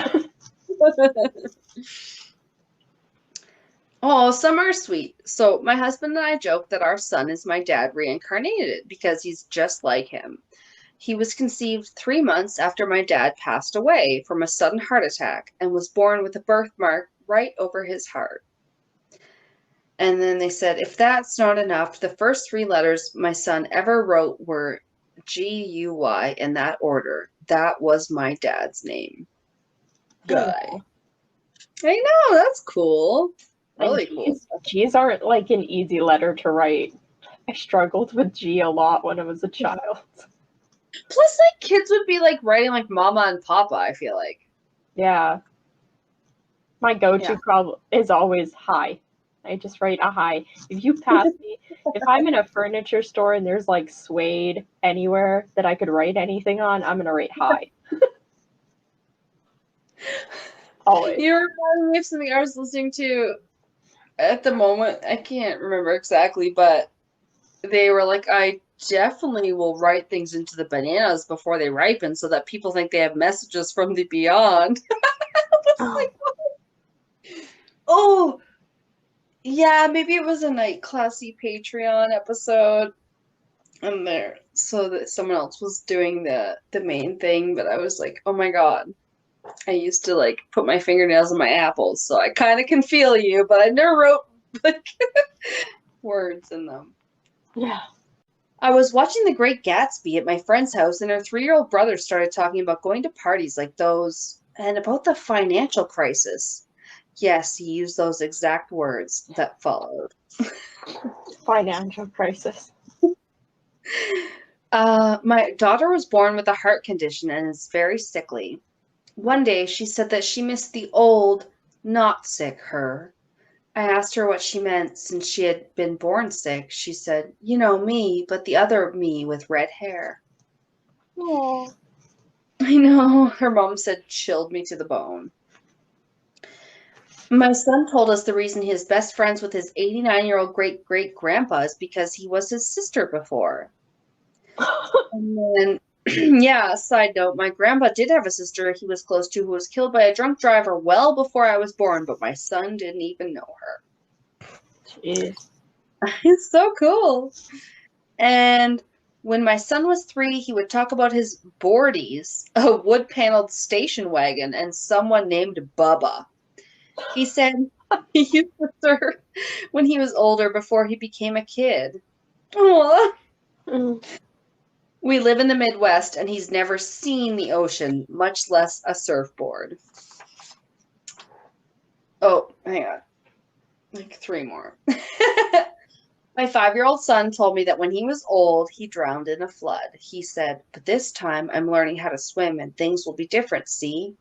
Oh, some are sweet. So my husband and I joke that our son is my dad reincarnated because he's just like him. He was conceived 3 months after my dad passed away from a sudden heart attack and was born with a birthmark right over his heart. And then they said, if that's not enough, the first 3 letters my son ever wrote were G-U-Y in that order. That was my dad's name. Guy. I know, that's cool. Really cool. G's aren't like an easy letter to write. I struggled with G a lot when I was a child. Plus, like, kids would be, like, writing, like, mama and papa, I feel like. Yeah. My go-to problem is always hi. I just write a hi. If you pass me, if I'm in a furniture store and there's, like, suede anywhere that I could write anything on, I'm going to write hi. Always. You reminded me of something I was listening to at the moment. I can't remember exactly, but they were like, I definitely will write things into the bananas before they ripen so that people think they have messages from the beyond. Like, oh, yeah, maybe it was a Night Classy Patreon episode. And there, so that someone else was doing the main thing, but I was like, oh my god. I used to like put my fingernails in my apples, so I kind of can feel you, but I never wrote like words in them. Yeah. I was watching The Great Gatsby at my friend's house, and her 3-year-old brother started talking about going to parties like those and about the financial crisis. Yes, he used those exact words that followed. Financial crisis. My daughter was born with a heart condition and is very sickly. One day she said that she missed the old, not sick her. I asked her what she meant since she had been born sick. She said, you know me, but the other me with red hair. Oh. I know, her mom said, chilled me to the bone. My son told us the reason he is best friends with his 89-year-old great-great-grandpa is because he was his sister before. And then yeah, side note, my grandpa did have a sister he was close to who was killed by a drunk driver well before I was born, but my son didn't even know her. Jeez. It's so cool. And when my son was 3, he would talk about his boardies, a wood-paneled station wagon, and someone named Bubba. He said he used to surf when he was older before he became a kid. Aww. Mm. We live in the Midwest, and he's never seen the ocean, much less a surfboard. Oh, hang on. Like 3 more. My 5-year-old son told me that when he was old, he drowned in a flood. He said, but this time I'm learning how to swim and things will be different, see?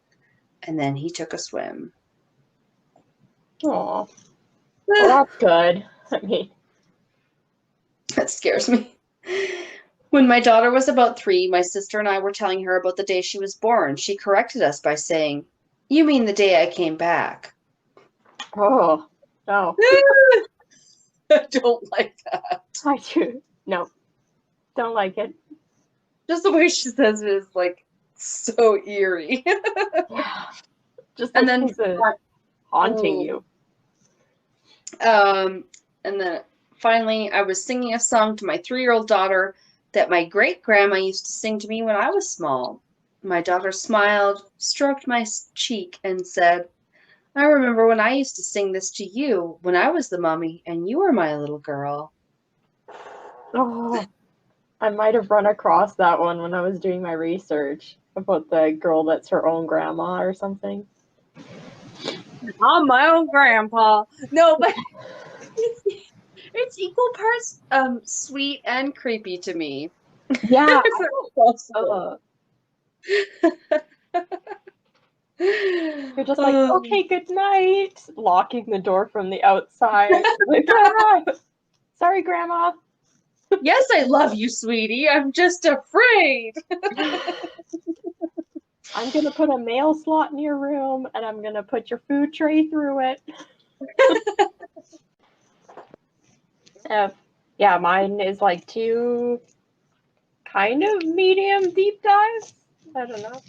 And then he took a swim. Aw. Well, that's good. I mean, that scares me. When my daughter was about 3, my sister and I were telling her about the day she was born. She corrected us by saying, you mean the day I came back? oh, no. I don't like that. I do. No. Don't like it. Just the way she says it is like so eerie. Yeah. Just like And then haunting you. And then finally I was singing a song to my 3-year-old daughter that my great-grandma used to sing to me when I was small. My daughter smiled, stroked my cheek, and said, I remember when I used to sing this to you when I was the mummy and you were my little girl. Oh, I might have run across that one when I was doing my research about the girl that's her own grandma or something. I'm my own grandpa. No, but it's equal parts sweet and creepy to me. Yeah, If it's possible. you're just like, Um, okay, good night, locking the door from the outside. Like, grandma, sorry, grandma. yes, I love you, sweetie. I'm just afraid. I'm gonna put a mail slot in your room, and I'm gonna put your food tray through it. Yeah, mine is like two kind of medium deep dives. I don't know.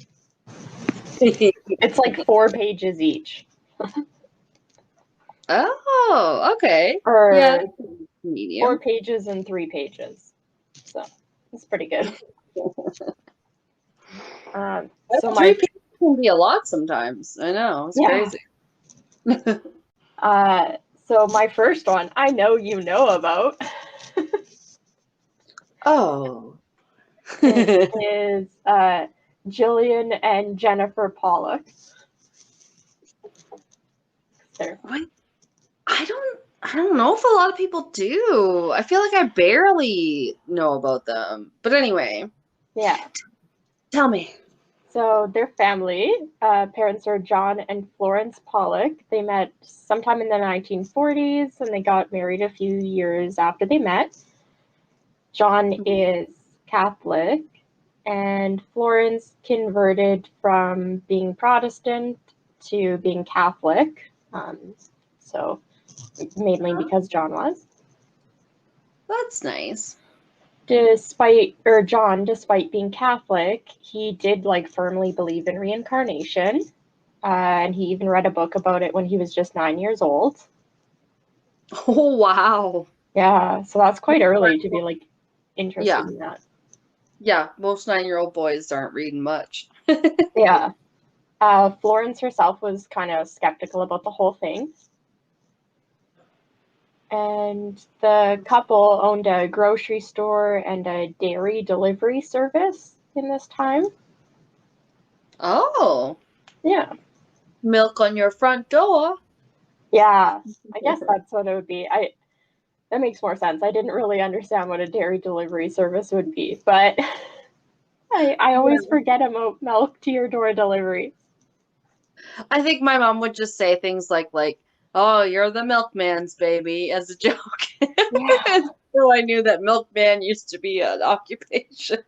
It's like 4 pages each. Oh, okay. Yeah, Or four medium. pages and 3 pages. So it's pretty good. So Three my people can be a lot sometimes. I know, it's yeah. crazy. Uh, so my first one, I know you know about. Oh. It is Jillian and Jennifer Pollock. There. What? I don't know if a lot of people do. I feel like I barely know about them. But anyway, Yeah. tell me. So their family, parents are John and Florence Pollock. They met sometime in the 1940s and they got married a few years after they met. John is Catholic and Florence converted from being Protestant to being Catholic. So mainly because John was. That's nice. Despite being Catholic, he did like firmly believe in reincarnation. And he even read a book about it when he was just 9 years old. Oh, wow. Yeah, so that's quite early to be like Yeah. interested in that. Yeah. Most 9-year-old boys aren't reading much. Yeah. Florence herself was kind of skeptical about the whole thing. And the couple owned a grocery store and a dairy delivery service in this time. Oh, Yeah. milk on your front door. Yeah. I guess that's what it would be. That makes more sense. I didn't really understand what a dairy delivery service would be, but I always Yeah. forget about milk to your door delivery. I think my mom would just say things like, "Oh, you're the milkman's baby," as a joke. Yeah. So I knew that milkman used to be an occupation.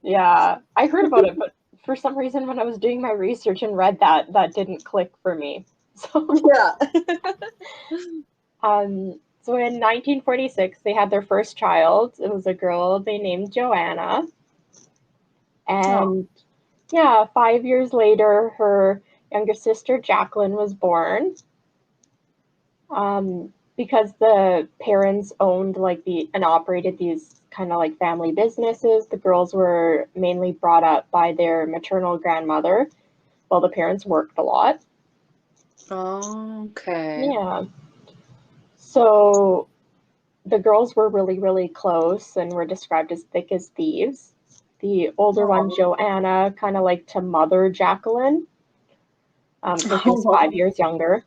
Yeah. I heard about it, but for some reason when I was doing my research and read that, that didn't click for me. So Yeah. so in 1946 they had their first child. It was a girl they named Joanna. Oh. And yeah, 5 years later her younger sister Jacqueline was born. Because the parents owned like the and operated these kind of like family businesses, the girls were mainly brought up by their maternal grandmother while the parents worked a lot. Okay. Yeah. So the girls were really, really close and were described as thick as thieves. The older one, Oh. Joanna, kind of liked to mother Jacqueline because she was 5 years younger.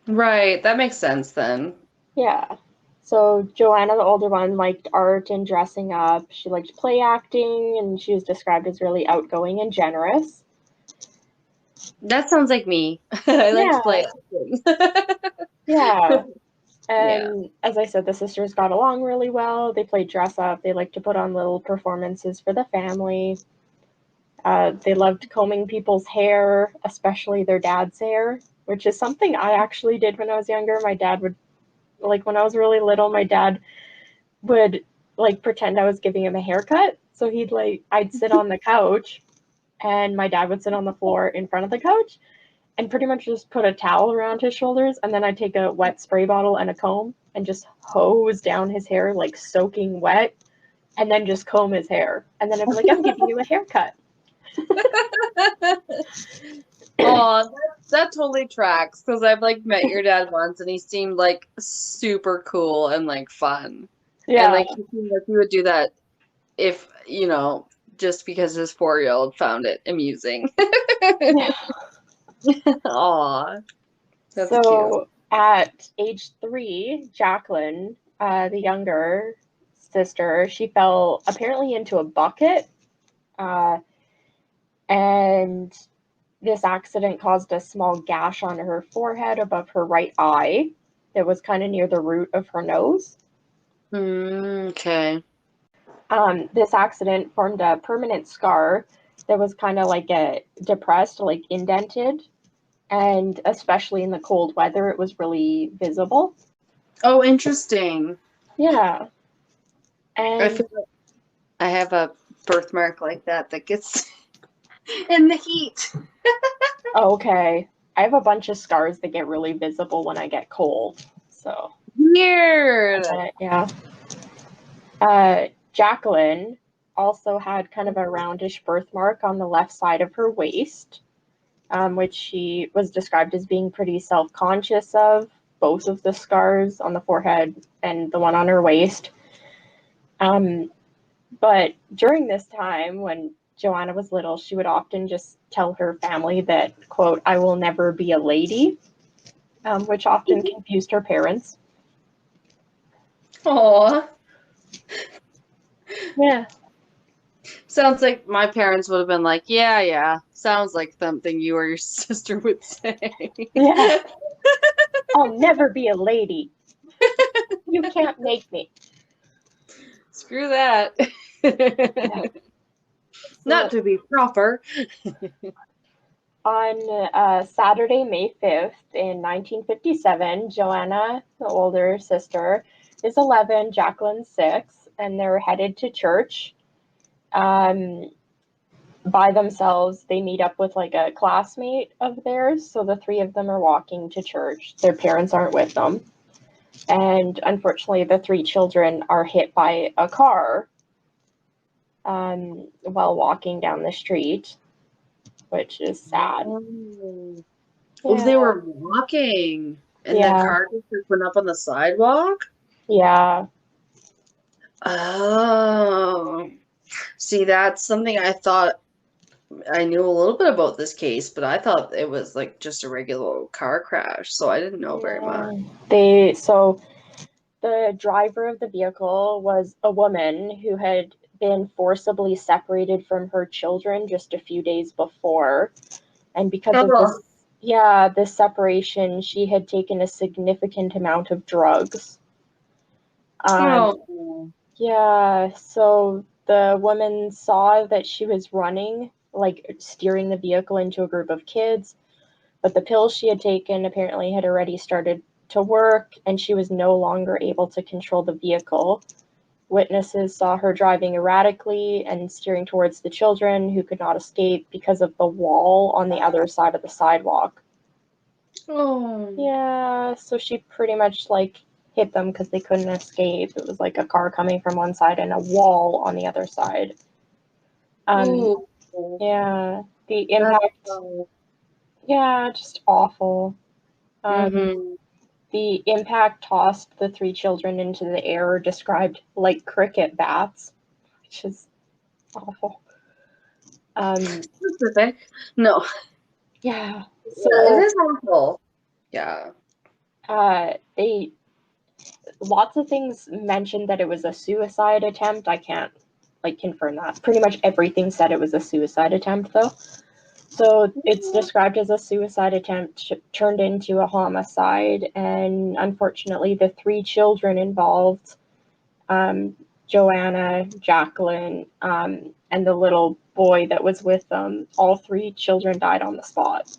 Right, that makes sense then. Yeah. So Joanna, the older one, liked art and dressing up. She liked play acting, and she was described as really outgoing and generous. That sounds like me. I like to Yeah, play acting. yeah. Yeah. And as I said, the sisters got along really well. They played dress up. They liked to put on little performances for the family. They loved combing people's hair, especially their dad's hair, which is something I actually did when I was younger. My dad would, like, when I was really little, my dad would like pretend I was giving him a haircut. So I'd sit on the couch and my dad would sit on the floor in front of the couch and pretty much just put a towel around his shoulders. And then I'd take a wet spray bottle and a comb and just hose down his hair, like soaking wet, and then just comb his hair. And then I'd be like, I'm giving you a haircut. Oh, that totally tracks because I've like met your dad once and he seemed like super cool and like fun. And Yeah. like he seemed like he would do that if, just because his 4-year-old found it amusing. Yeah. Aw, that's cute. So at age 3, Jacqueline, the younger sister, she fell apparently into a bucket, and this accident caused a small gash on her forehead above her right eye that was kind of near the root of her nose. Okay. This accident formed a permanent scar that was kind of like a depressed, like indented, and especially in the cold weather, it was really visible. Oh, interesting. Yeah. I And feel like I have a birthmark like that gets in the heat. okay, I have a bunch of scars that get really visible when I get cold. So, Weird. yeah. Jacqueline also had kind of a roundish birthmark on the left side of her waist, which she was described as being pretty self conscious of, both of the scars on the forehead and the one on her waist. But during this time, when Joanna was little, she would often just tell her family that, quote, I will never be a lady, which often confused her parents. Aw. Yeah. Sounds like my parents would have been like, yeah, yeah. Sounds like something you or your sister would say. Yeah. I'll never be a lady. You can't make me. Screw that. Yeah. Not So to be proper. on Saturday, May 5th, in 1957, Joanna, the older sister, is 11, Jacqueline's 6, and they're headed to church. By themselves. They meet up with like a classmate of theirs. So the three of them are walking to church. Their parents aren't with them. And unfortunately, the three children are hit by a car while walking down the street, which is sad. Oh, they Yeah. were walking and the Yeah. car just went up on the sidewalk? Yeah. Oh. See, that's something I thought I knew a little bit about this case, but I thought it was like just a regular car crash, so I didn't know very much. So the driver of the vehicle was a woman who had been forcibly separated from her children just a few days before. And because of Oh, this separation, she had taken a significant amount of drugs. oh. Yeah, so the woman saw that she was running, like steering the vehicle into a group of kids, but the pills she had taken apparently had already started to work, and she was no longer able to control the vehicle. Witnesses saw her driving erratically and steering towards the children who could not escape because of the wall on the other side of the sidewalk. Oh. Yeah, so she pretty much like hit them because they couldn't escape. It was like a car coming from one side and a wall on the other side. Ooh. Yeah, the That's impact, yeah, just awful. Um, mm-hmm. the impact tossed the three children into the air, described like cricket bats, which is awful. Specific. No. Yeah, Yeah, it so is awful. Yeah. they lots of things mentioned that it was a suicide attempt. I can't like confirm that. Pretty much everything said it was a suicide attempt though. So it's described as a suicide attempt turned into a homicide, and unfortunately, the three children involved, Joanna, Jacqueline, and the little boy that was with them, all three children died on the spot.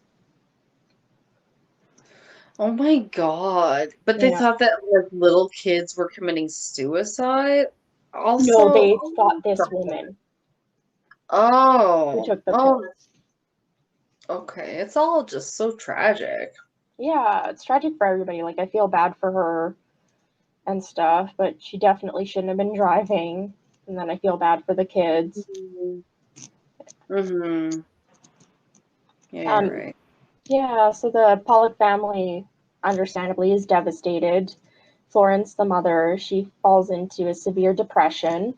Oh my God. But they Yeah. thought that like little kids were committing suicide No, also. they thought this woman who Oh. took the Oh, pills. okay. It's all just so tragic. Yeah, it's tragic for everybody. Like, I feel bad for her and stuff, but she definitely shouldn't have been driving. And then I feel bad for the kids. Mm-hmm. Yeah, you're right. Yeah, so the Pollock family, understandably, is devastated. Florence, the mother, she falls into a severe depression,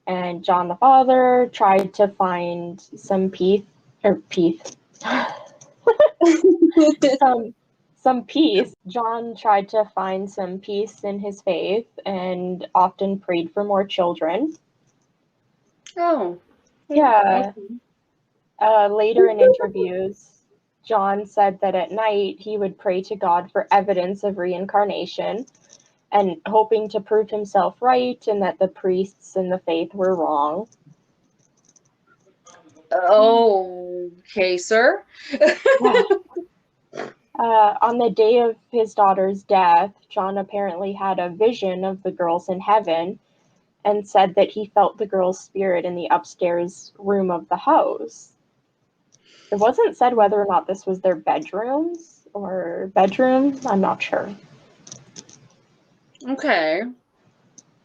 and John, the father, tried to find some peace. some some peace. John tried to find some peace in his faith and often prayed for more children. Oh. Yeah. Okay. Later in interviews, John said that at night he would pray to God for evidence of reincarnation and hoping to prove himself right and that the priests in the faith were wrong. Okay, sir. Yeah. On the day of his daughter's death, John apparently had a vision of the girls in heaven and said that he felt the girl's spirit in the upstairs room of the house. It wasn't said whether or not this was their bedrooms or bedroom. I'm not sure. Okay.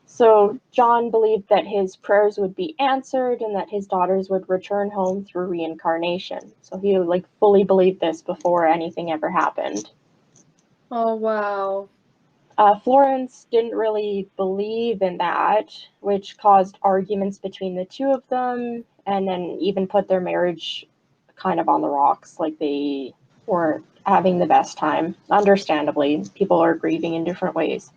So John believed that his prayers would be answered and that his daughters would return home through reincarnation. So he like fully believed this before anything ever happened. Oh, wow. Florence didn't really believe in that, which caused arguments between the two of them and then even put their marriage kind of on the rocks. Like they weren't having the best time. Understandably, people are grieving in different ways.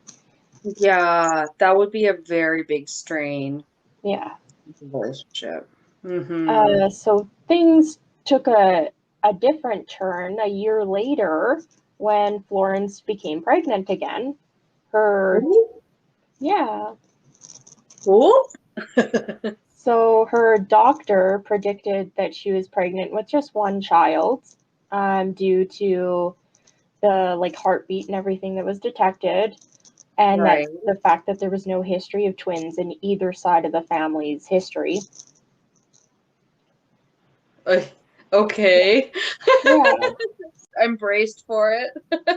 Yeah, that would be a very big strain Yeah. relationship. Mm-hmm. So things took a different turn a year later when Florence became pregnant again. Her, yeah. Cool. So her doctor predicted that she was pregnant with just one child, due to the like heartbeat and everything that was detected, and that Right. the fact that there was no history of twins in either side of the family's history. Okay. Yeah. I'm braced for it.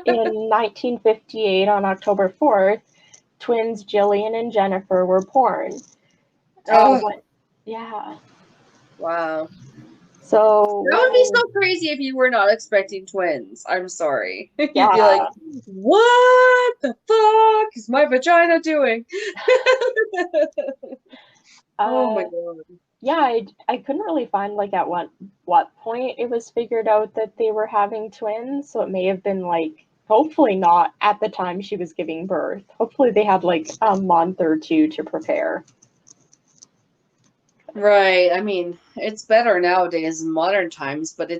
In 1958, on October 4th, twins Jillian and Jennifer were born. Oh, What? Yeah. wow. So That would be when, so crazy if you were not expecting twins. I'm sorry. You'd be like, yeah, what the fuck is my vagina doing? Oh my uh, God. yeah, I couldn't really find like at what point it was figured out that they were having twins. So it may have been like, hopefully not at the time she was giving birth. Hopefully they had like a month or two to prepare. Right. I mean, it's better nowadays in modern times, but Yeah.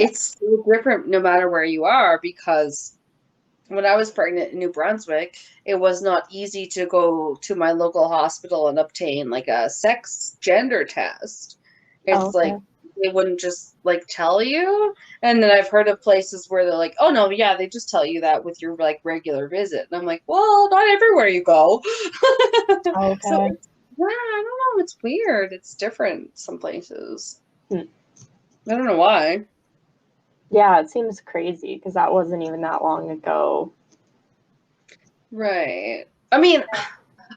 it's still different no matter where you are because when I was pregnant in New Brunswick, it was not easy to go to my local hospital and obtain like a sex gender test. Oh, It's like okay. they wouldn't just like tell you. And then I've heard of places where they're like, "Oh no, yeah, they just tell you that with your like regular visit." And I'm like, "Well, not everywhere you go." So Okay. it's yeah, I don't know, it's weird. It's different some places. Hmm. I don't know why. Yeah, it seems crazy because that wasn't even that long ago. Right. I mean,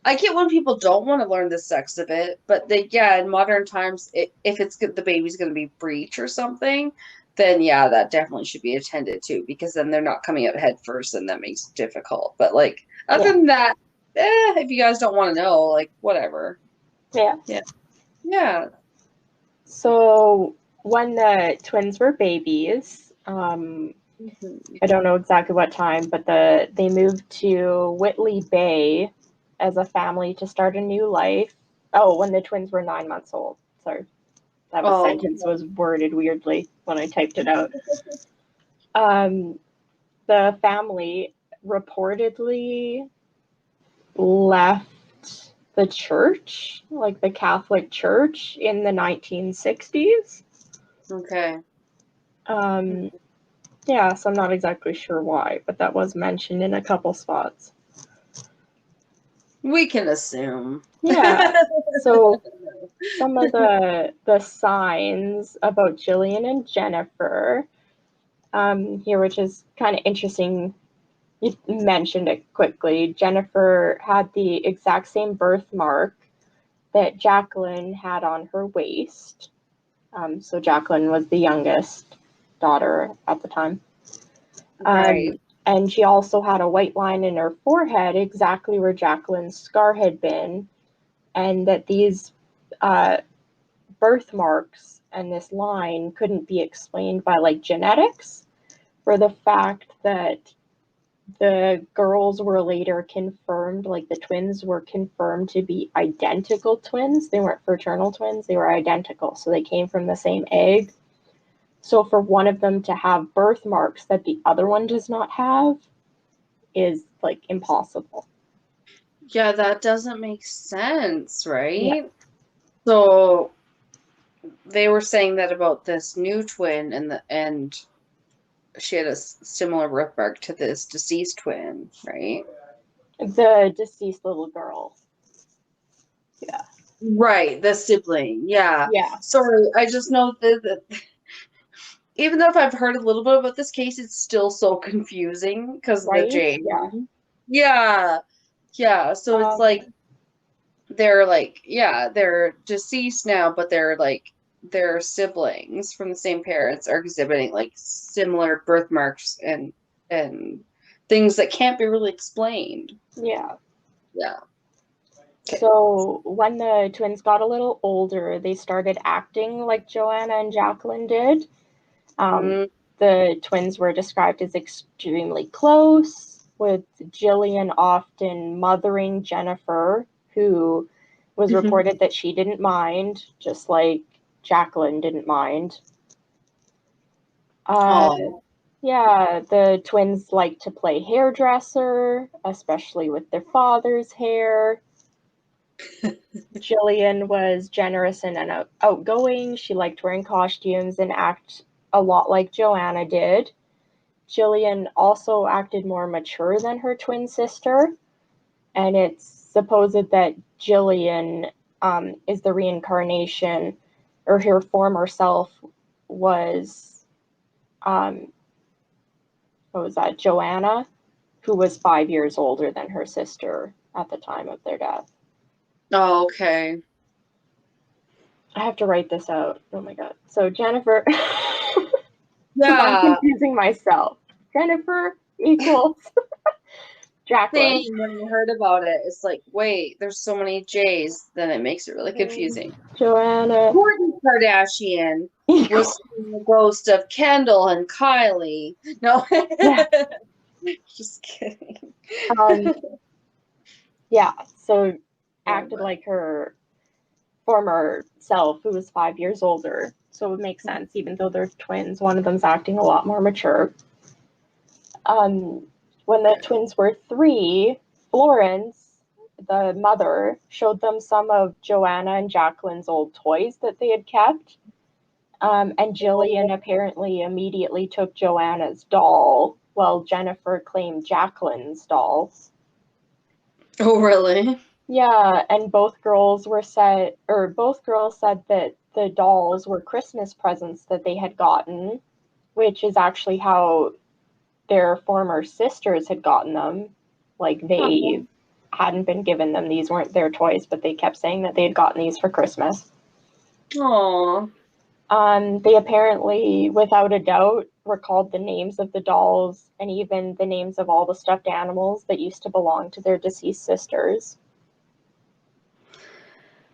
I get when people don't want to learn the sex of it, but they, yeah, in modern times, if the baby's going to be breech or something, then yeah, that definitely should be attended to because then they're not coming out head first and that makes it difficult. But like, other Yeah. than that, if you guys don't want to know, like, whatever. Yeah. Yeah. Yeah. So when the twins were babies, Mhm. I don't know exactly what time, but they moved to Whitley Bay as a family to start a new life. Oh, when the twins were 9 months old. Sorry, that was Oh, sentence was worded weirdly when I typed it out. Um, the family reportedly left the church, like the Catholic Church, in the 1960s. okay. Um, yeah, so I'm not exactly sure why, but that was mentioned in a couple spots. We can assume. Yeah. So some of the signs about Jillian and Jennifer, here, which is kind of interesting. You mentioned it quickly. Jennifer had the exact same birthmark that Jacqueline had on her waist. So Jacqueline was the youngest daughter at the time. Right. And she also had a white line in her forehead, exactly where Jacqueline's scar had been, and that these birthmarks and this line couldn't be explained by like genetics, for the fact that the girls were later confirmed, like the twins were confirmed to be identical twins. They weren't fraternal twins, they were identical. So they came from the same egg. So for one of them to have birthmarks that the other one does not have is like impossible. Yeah, that doesn't make sense, Yeah. right? So they were saying that about this new twin and she had a similar birthmark to this deceased twin, right? The deceased little girl. Yeah. Right, the sibling. Yeah. Yeah. Sorry, I just know that even though if I've heard a little bit about this case, it's still so confusing because of the Right? J. Yeah. Yeah. Yeah. So it's like Um, they're like, yeah, they're deceased now, but they're like their siblings from the same parents are exhibiting like similar birthmarks and things that can't be really explained. yeah. Yeah. Okay. So when the twins got a little older, they started acting like Joanna and Jacqueline did. Um, Mm, the twins were described as extremely close, with Jillian often mothering Jennifer, who was reported that she didn't mind, just like Jacqueline didn't mind. Uh, oh. yeah, the twins liked to play hairdresser, especially with their father's hair. Jillian was generous and outgoing. She liked wearing costumes and act a lot like Joanna did. Jillian also acted more mature than her twin sister, and it's supposed that Jillian is the reincarnation, or her former self was, what was that, Joanna, who was 5 years older than her sister at the time of their death. Oh, okay. I have to write this out. Oh my god. So Jennifer, because I'm Yeah. confusing myself. Jennifer equals Jacqueline. Same when I heard about it. It's like, wait, there's so many J's, then it makes it really confusing. Joanna Kourtney Kardashian was equals. the ghost of Kendall and Kylie. No, Yeah. just kidding. Um, yeah. So Oh acted my. like her former self, who was 5 years older. So it would make sense, even though they're twins. One of them's acting a lot more mature. Um, when the twins were 3, Florence, the mother, showed them some of Joanna and Jacqueline's old toys that they had kept. And Jillian apparently immediately took Joanna's doll, while Jennifer claimed Jacqueline's doll. Oh, really? Yeah, and both girls said that the dolls were Christmas presents that they had gotten, which is actually how their former sisters had gotten them. Like they hadn't been given them; these weren't their toys, but they kept saying that they had gotten these for Christmas. Oh, They apparently, without a doubt, recalled the names of the dolls and even the names of all the stuffed animals that used to belong to their deceased sisters.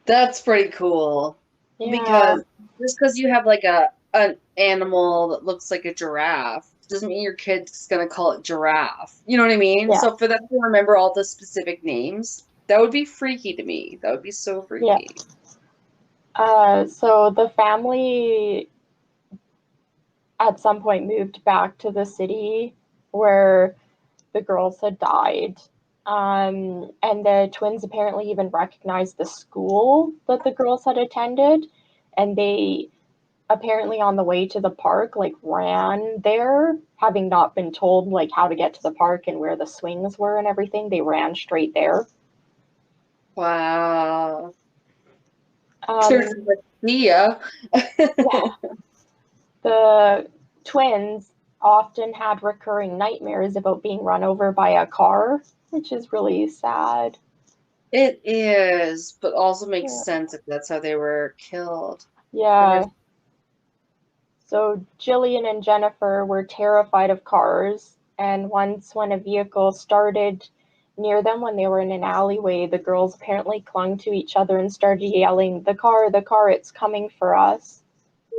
that's pretty cool. Yeah, Because just because you have like a an animal that looks like a giraffe doesn't mean your kid's gonna call it giraffe. You know what I mean? yeah, So for them to remember all the specific names, that would be freaky to me. That would be so yeah. freaky. So the family at some point moved back to the city where the girls had died. And the twins apparently even recognized the school that the girls had attended. And they apparently, on the way to the park, like ran there, having not been told like how to get to the park and where the swings were and everything. They ran straight there. Wow. There's Um, Mia. yeah, the twins often had recurring nightmares about being run over by a car, which is really sad. It is, but also makes Yeah. sense if that's how they were killed. Yeah. So Jillian and Jennifer were terrified of cars, and once when a vehicle started near them when they were in an alleyway, the girls apparently clung to each other and started yelling, the car, it's coming for us.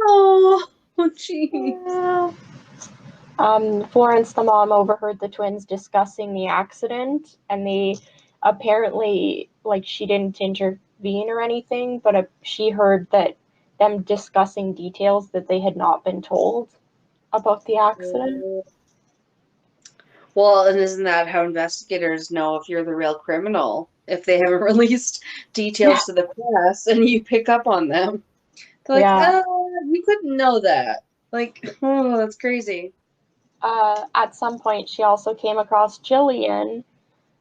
Oh, jeez. Yeah. Florence, the mom, overheard the twins discussing the accident, and they apparently, like, she didn't intervene or anything, but she heard that them discussing details that they had not been told about the accident. Well, and isn't that how investigators know if you're the real criminal? If they haven't released details to the press and you pick up on them. They're like, Yeah. you couldn't know that. Like, oh, that's crazy. At some point, she also came across Jillian.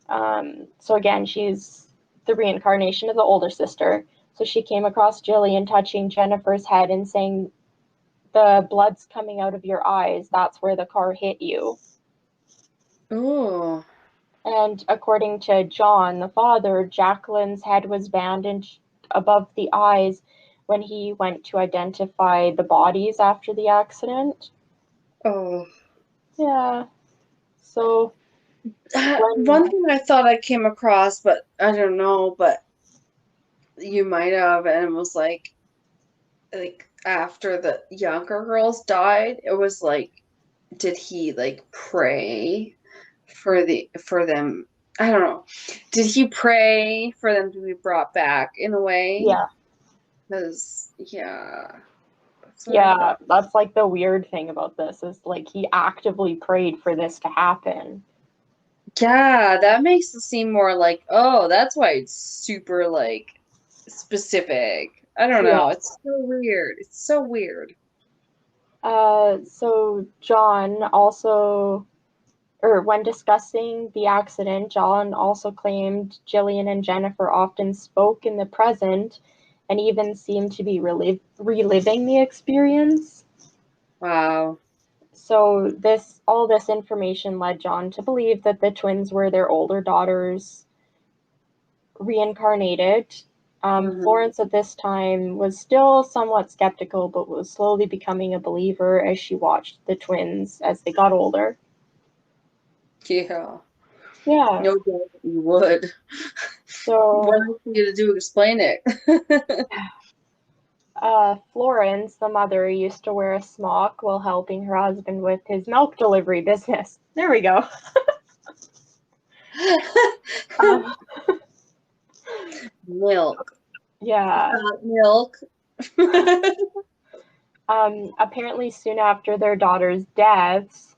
So again, she's the reincarnation of the older sister. So she came across Jillian touching Jennifer's head and saying, the blood's coming out of your eyes. That's where the car hit you. Oh. And according to John, the father, Jacqueline's head was bandaged above the eyes when he went to identify the bodies after the accident. Oh. Yeah. So One thing I thought I came across, but I don't know, but you might have, and it was like after the younger girls died, it was like, did he like pray for them? I don't know. Did he pray for them to be brought back in a way? yeah. Because yeah. Yeah, that's like the weird thing about this is like he actively prayed for this to happen. Yeah, that makes it seem more like, oh, that's why it's super like specific. I don't Yeah. know. It's so weird. It's so weird. So John also, or when discussing the accident, John also claimed Jillian and Jennifer often spoke in the present and even seemed to be reliving the experience. Wow. So all this information led John to believe that the twins were their older daughters reincarnated. Florence at this time was still somewhat skeptical, but was slowly becoming a believer as she watched the twins as they got older. Yeah. Yeah. No doubt you would. So What else are you gonna do? Explain it. Florence, the mother, used to wear a smock while helping her husband with his milk delivery business. There we go. um, Milk. yeah. Milk. Apparently, soon after their daughter's deaths,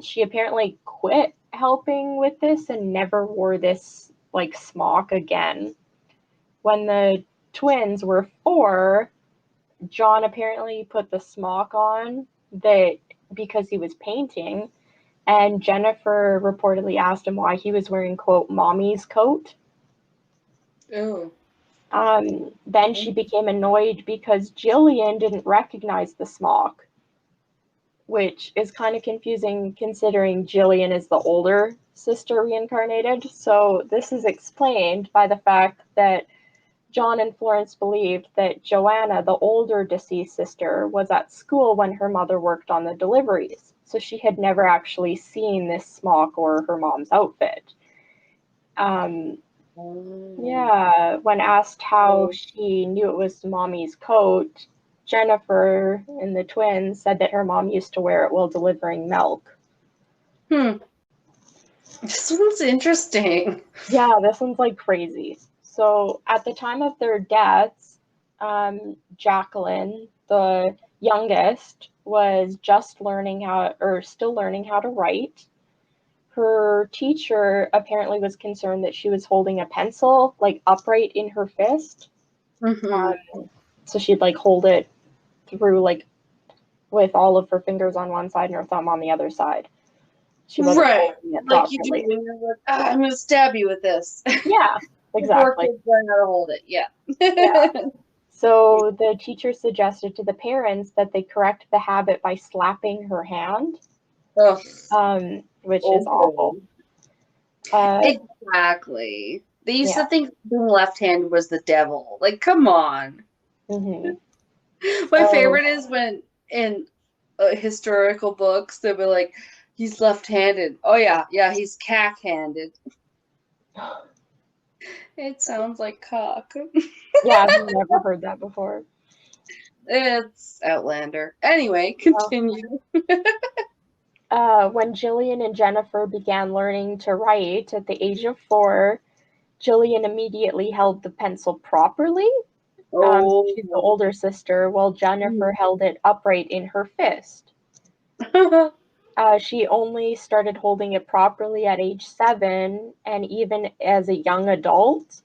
she apparently quit helping with this and never wore this like smock again. When the twins were 4, John apparently put the smock on that because he was painting, and Jennifer reportedly asked him why he was wearing, quote, mommy's coat. Oh. Then she became annoyed because Jillian didn't recognize the smock, which is kind of confusing considering Jillian is the older sister reincarnated. So this is explained by the fact that John and Florence believed that Joanna, the older deceased sister, was at school when her mother worked on the deliveries. So she had never actually seen this smock or her mom's outfit. Yeah, when asked how she knew it was mommy's coat, Jennifer and the twins said that her mom used to wear it while delivering milk. This one's interesting. Yeah, this one's like crazy. So at the time of their deaths, Jacqueline, the youngest, was just learning how, or still learning how to write. Her teacher apparently was concerned that she was holding a pencil like upright in her fist. So she'd like hold it through like with all of her fingers on one side and her thumb on the other side. She wasn't holding it Like you do properly. when you're like, I'm gonna stab you with this. Yeah, exactly. Kids learn how to hold it. Yeah. Yeah. So the teacher suggested to the parents that they correct the habit by slapping her hand, which is awful. Exactly. They used to think being left-handed was the devil. Like, come on. Mm-hmm. My favorite is when in historical books, they'll be like, he's left-handed. Oh yeah, yeah, he's cack-handed. It sounds like cock. Yeah, I've never heard that before. It's Outlander. Anyway, continue. When Jillian and Jennifer began learning to write at the age of 4, Jillian immediately held the pencil properly. She's the Oh. older sister, while Jennifer held it upright in her fist. She only started holding it properly at age 7, and even as a young adult,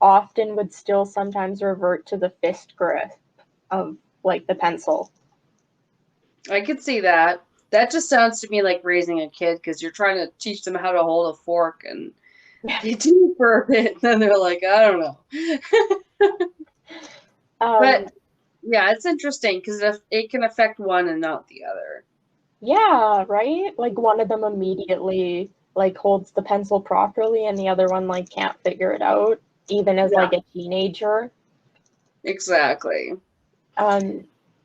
often would still sometimes revert to the fist grip of like the pencil. I could see that. That just sounds to me like raising a kid because you're trying to teach them how to hold a fork and they do for a bit, then they're like, I don't know. But yeah, it's interesting because it can affect one and not the other. Yeah, right? Like one of them immediately like holds the pencil properly and the other one like can't figure it out, even as Yeah, like a teenager. exactly.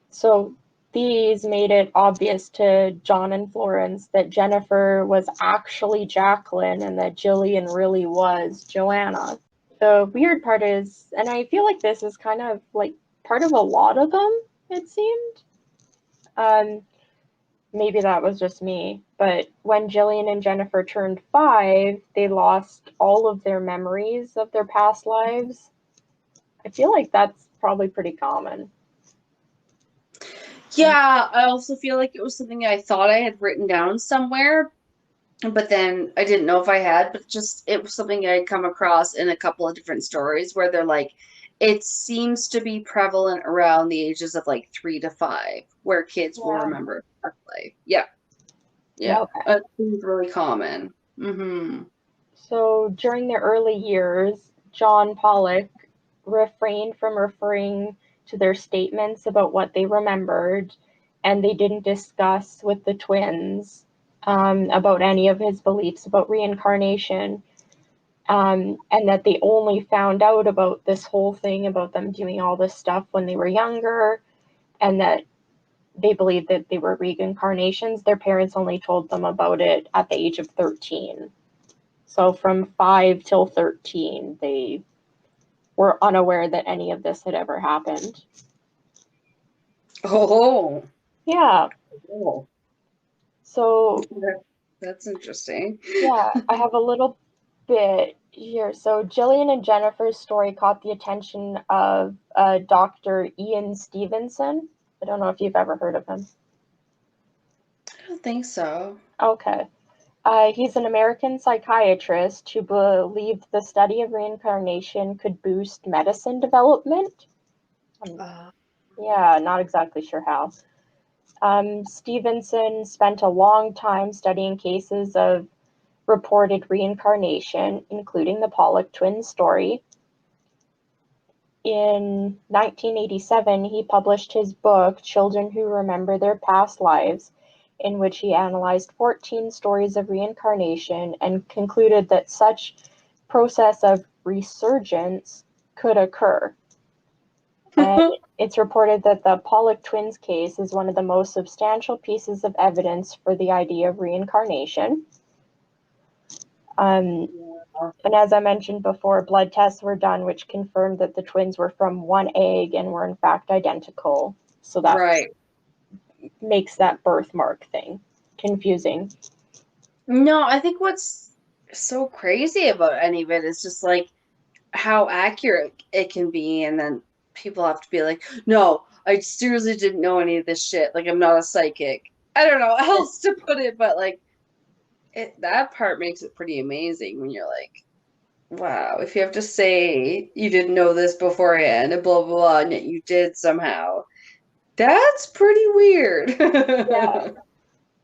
So these made it obvious to John and Florence that Jennifer was actually Jacqueline and that Jillian really was Joanna. The weird part is, and I feel like this is kind of like part of a lot of them, it seemed. Maybe that was just me, but when Jillian and Jennifer turned 5, they lost all of their memories of their past lives. I feel like that's probably pretty common. Yeah, I also feel like it was something I thought I had written down somewhere, but then I didn't know if I had, but just it was something I had come across in a couple of different stories where they're like, it seems to be prevalent around the ages of like 3 to 5, where kids will Yeah. remember past life. Yeah. Yeah. Okay. It seems really common. Mm-hmm. So during their early years, John Pollock refrained from referring to their statements about what they remembered, and they didn't discuss with the twins about any of his beliefs about reincarnation. And that they only found out about this whole thing about them doing all this stuff when they were younger, and that they believed that they were reincarnations. Their parents only told them about it at the age of 13. So from 5 till 13, they were unaware that any of this had ever happened. Oh. Yeah. Oh. So That's interesting. yeah, I have a little bit here. So Jillian and Jennifer's story caught the attention of Dr. Ian Stevenson. I don't know if you've ever heard of him. I don't think so. Okay. He's an American psychiatrist who believed the study of reincarnation could boost medicine development. Yeah, not exactly sure how. Stevenson spent a long time studying cases of reported reincarnation, including the Pollock twins story. In 1987, he published his book, Children Who Remember Their Past Lives, in which he analyzed 14 stories of reincarnation and concluded that such process of resurgence could occur. And it's reported that the Pollock twins case is one of the most substantial pieces of evidence for the idea of reincarnation. And as I mentioned before, blood tests were done which confirmed that the twins were from one egg and were in fact identical. So that Right. makes that birthmark thing confusing. No, I think what's so crazy about any of it is just like how accurate it can be, and then people have to be like, no, I seriously didn't know any of this shit. Like, I'm not a psychic. I don't know how else to put it, but like that part makes it pretty amazing when you're like, wow, if you have to say you didn't know this beforehand and blah blah blah, and yet you did somehow, that's pretty weird. Yeah.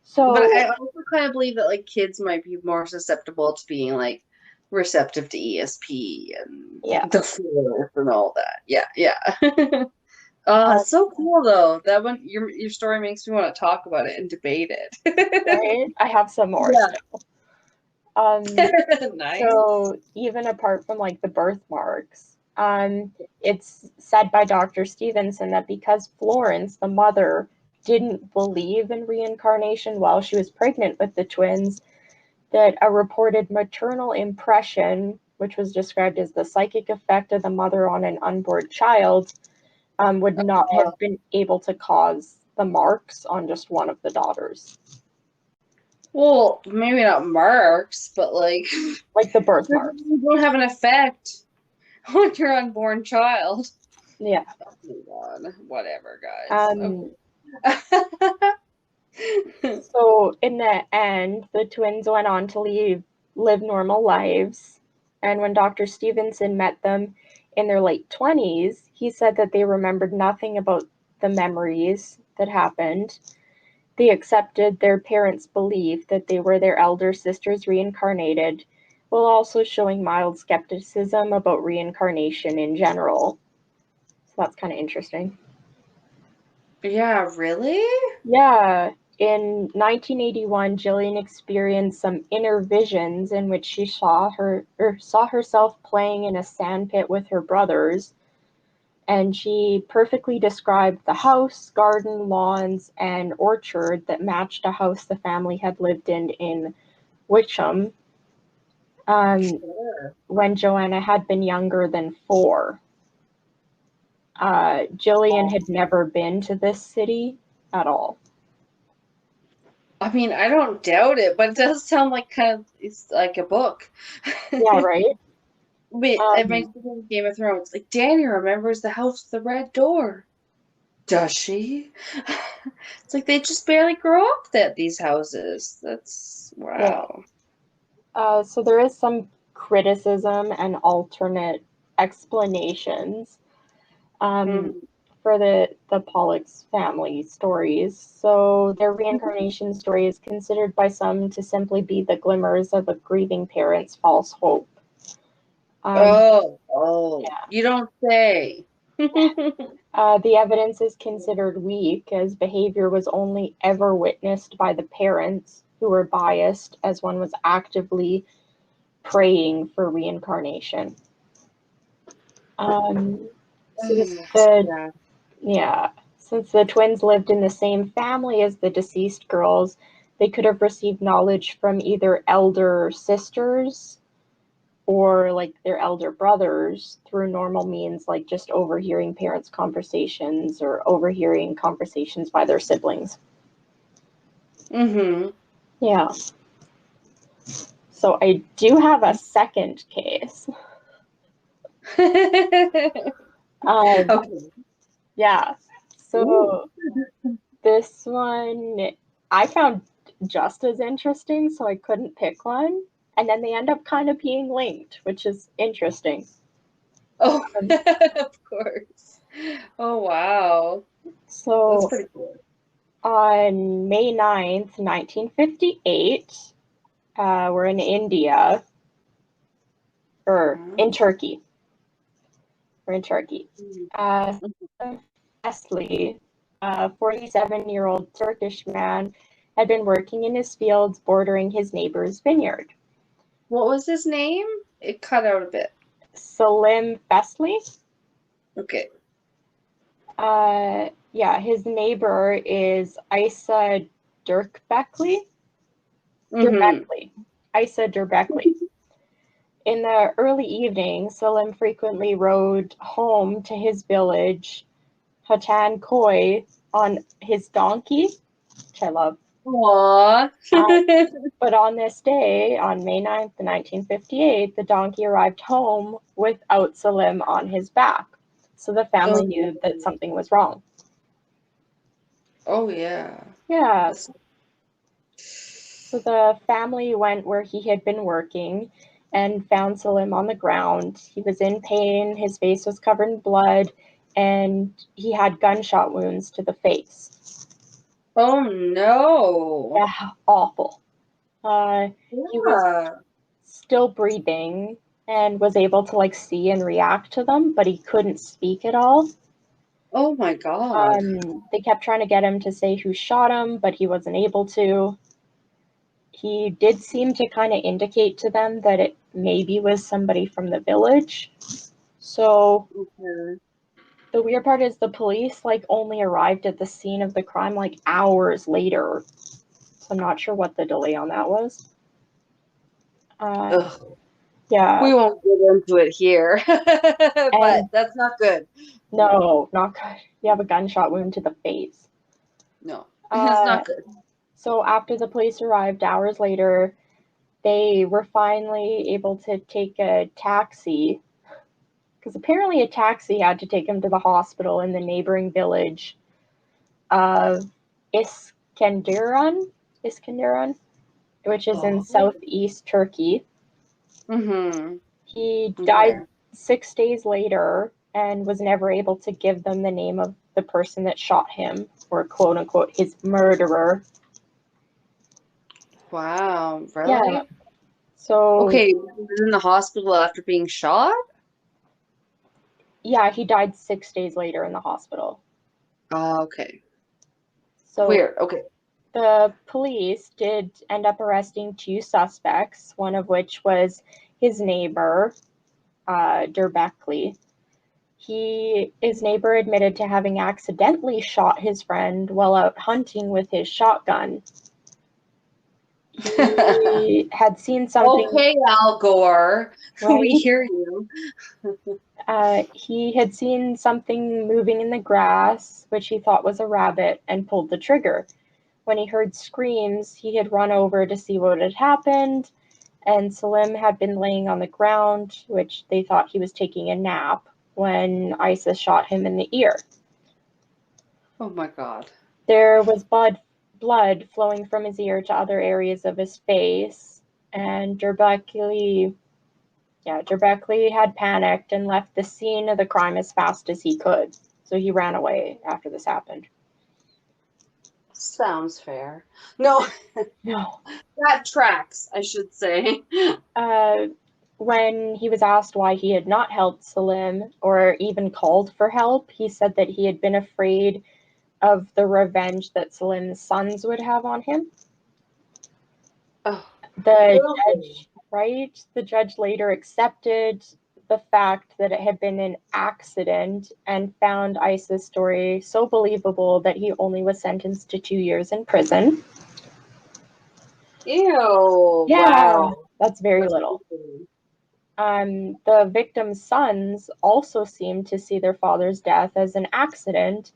So, But I also kind of believe that like kids might be more susceptible to being like receptive to ESP and yeah. the force and all that. Yeah, yeah. It's so cool though. That one, your story makes me want to talk about it and debate it. Right? I have some more Yeah. still. Nice. So even apart from like the birthmarks, it's said by Dr. Stevenson that because Florence, the mother, didn't believe in reincarnation while she was pregnant with the twins, that a reported maternal impression, which was described as the psychic effect of the mother on an unborn child, would not have been able to cause the marks on just one of the daughters. Well, maybe not marks, but like the birthmarks. You don't have an effect on your unborn child. Yeah. Oh, God. Whatever, guys. So in the end, the twins went on to live normal lives. And when Dr. Stevenson met them in their late 20s, he said that they remembered nothing about the memories that happened. They accepted their parents' belief that they were their elder sisters reincarnated, while also showing mild skepticism about reincarnation in general. So that's kind of interesting. Yeah, really? Yeah. In 1981, Jillian experienced some inner visions in which she saw herself playing in a sandpit with her brothers, and she perfectly described the house, garden, lawns, and orchard that matched a house the family had lived in Witcham, when Joanna had been younger than 4. Jillian had never been to this city at all. I mean, I don't doubt it, but it does sound like it's like a book. Yeah, right? Wait, it makes me think of Game of Thrones. Like, Dany remembers the house with the red door. Does she? It's like they just barely grow up at these houses. That's wow. Yeah. So there is some criticism and alternate explanations for the Pollux family stories. So their reincarnation story is considered by some to simply be the glimmers of a grieving parent's false hope. Yeah. You don't say. The evidence is considered weak, as behavior was only ever witnessed by the parents, who were biased, as one was actively praying for reincarnation. Since the twins lived in the same family as the deceased girls, they could have received knowledge from either elder sisters or like their elder brothers through normal means, like just overhearing parents' conversations or overhearing conversations by their siblings. Yeah. So I do have a second case. Okay. Yeah. So this one I found just as interesting, so I couldn't pick one. And then they end up kind of being linked, which is interesting. Oh, of course. Oh, wow. So that's pretty cool. On May 9th, 1958, we're in India, or in Turkey. We're in Turkey. Wesley, a 47-year-old Turkish man, had been working in his fields bordering his neighbor's vineyard. What was his name? It cut out a bit. Salim Fesley. Okay. Yeah, his neighbor is Isa Dirkbekli. Isa Dirbekli. In the early evening, Salim frequently rode home to his village, Hatan Koi, on his donkey, which I love. Aww. But on this day, on May 9th, 1958, the donkey arrived home without Salim on his back. So the family knew that something was wrong. Oh, yeah. Yeah. So the family went where he had been working and found Salim on the ground. He was in pain, his face was covered in blood, and he had gunshot wounds to the face. Oh, no. Yeah, awful. He was still breathing and was able to like see and react to them, but he couldn't speak at all. Oh my God. They kept trying to get him to say who shot him, but he wasn't able to. He did seem to kind of indicate to them that it maybe was somebody from the village. So The weird part is the police like only arrived at the scene of the crime like hours later. So I'm not sure what the delay on that was. Ugh. Yeah. We won't get into it here, but And that's not good. no, not good. You have a gunshot wound to the face. No, it's not good. So after the police arrived hours later, they were finally able to take a taxi, because apparently a taxi had to take him to the hospital in the neighboring village of Iskenderun, which is in southeast Turkey. Mm-hmm. He Okay. died 6 days later and was never able to give them the name of the person that shot him, or quote unquote his murderer. Wow, really? Yeah. So Okay, he was in the hospital after being shot? yeah, he died 6 days later in the hospital. Okay. So Weird. Okay. the police did end up arresting 2 suspects, one of which was his neighbor, Derbeckley. His neighbor admitted to having accidentally shot his friend while out hunting with his shotgun. He had seen something. Okay, Al Gore. Right? We hear you. He had seen something moving in the grass, which he thought was a rabbit, and pulled the trigger. When he heard screams, he had run over to see what had happened, and Salim had been laying on the ground, which they thought he was taking a nap, when ISIS shot him in the ear. Oh my God. There was blood flowing from his ear to other areas of his face, and Derbeckley had panicked and left the scene of the crime as fast as he could. So he ran away after this happened. Sounds fair. No, No. that tracks, I should say. When he was asked why he had not helped Salim or even called for help, he said that he had been afraid of the revenge that Salim's sons would have on him. Oh, The judge later accepted the fact that it had been an accident and found ISIS' story so believable that he only was sentenced to 2 years in prison. ew. Yeah, Wow. that's very little. The victim's sons also seemed to see their father's death as an accident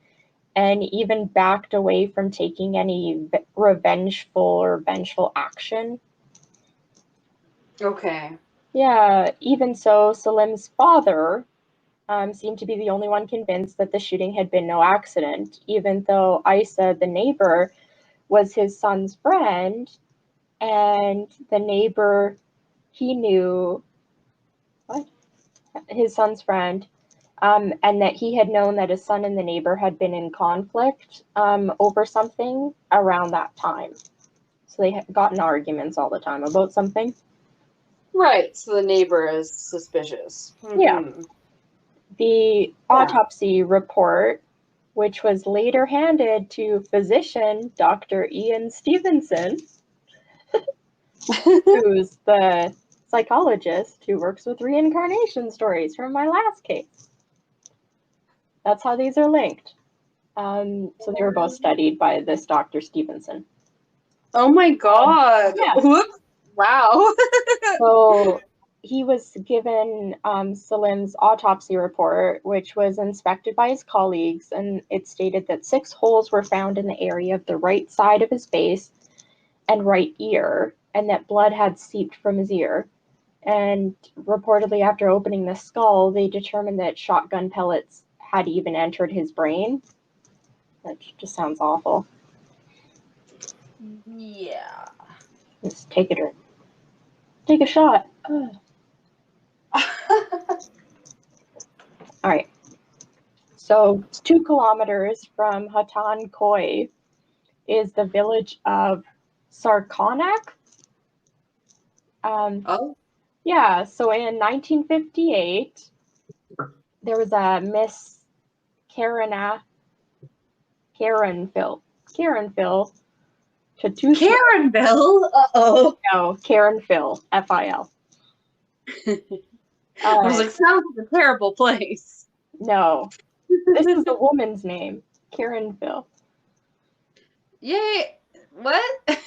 and even backed away from taking any vengeful action. Okay. Yeah, even so, Salim's father seemed to be the only one convinced that the shooting had been no accident, even though Isa, the neighbor, was his son's friend, and the neighbor, he knew his son's friend, and that he had known that his son and the neighbor had been in conflict over something around that time. So they had gotten arguments all the time about something. Right, so the neighbor is suspicious. Yeah. The autopsy report, which was later handed to physician Dr. Ian Stevenson, who's the psychologist who works with reincarnation stories from my last case. That's how these are linked. So they were both studied by this Dr. Stevenson. Oh my God. Yeah. Whoops. Wow. So he was given Salim's autopsy report, which was inspected by his colleagues, and it stated that 6 holes were found in the area of the right side of his face and right ear, and that blood had seeped from his ear. And reportedly, after opening the skull, they determined that shotgun pellets had even entered his brain. That just sounds awful. Yeah. Just take a drink. Take a shot. All right. So 2 kilometers from Hatan Koi is the village of Sarkonak. Oh. Yeah, so in 1958, there was a Miss Karenville. Karenville. Karenville? Uh-oh. No, Karenville, F-I-L. I was like, sounds like a terrible place. No. This is a woman's name, Karen Phil. Yay! What?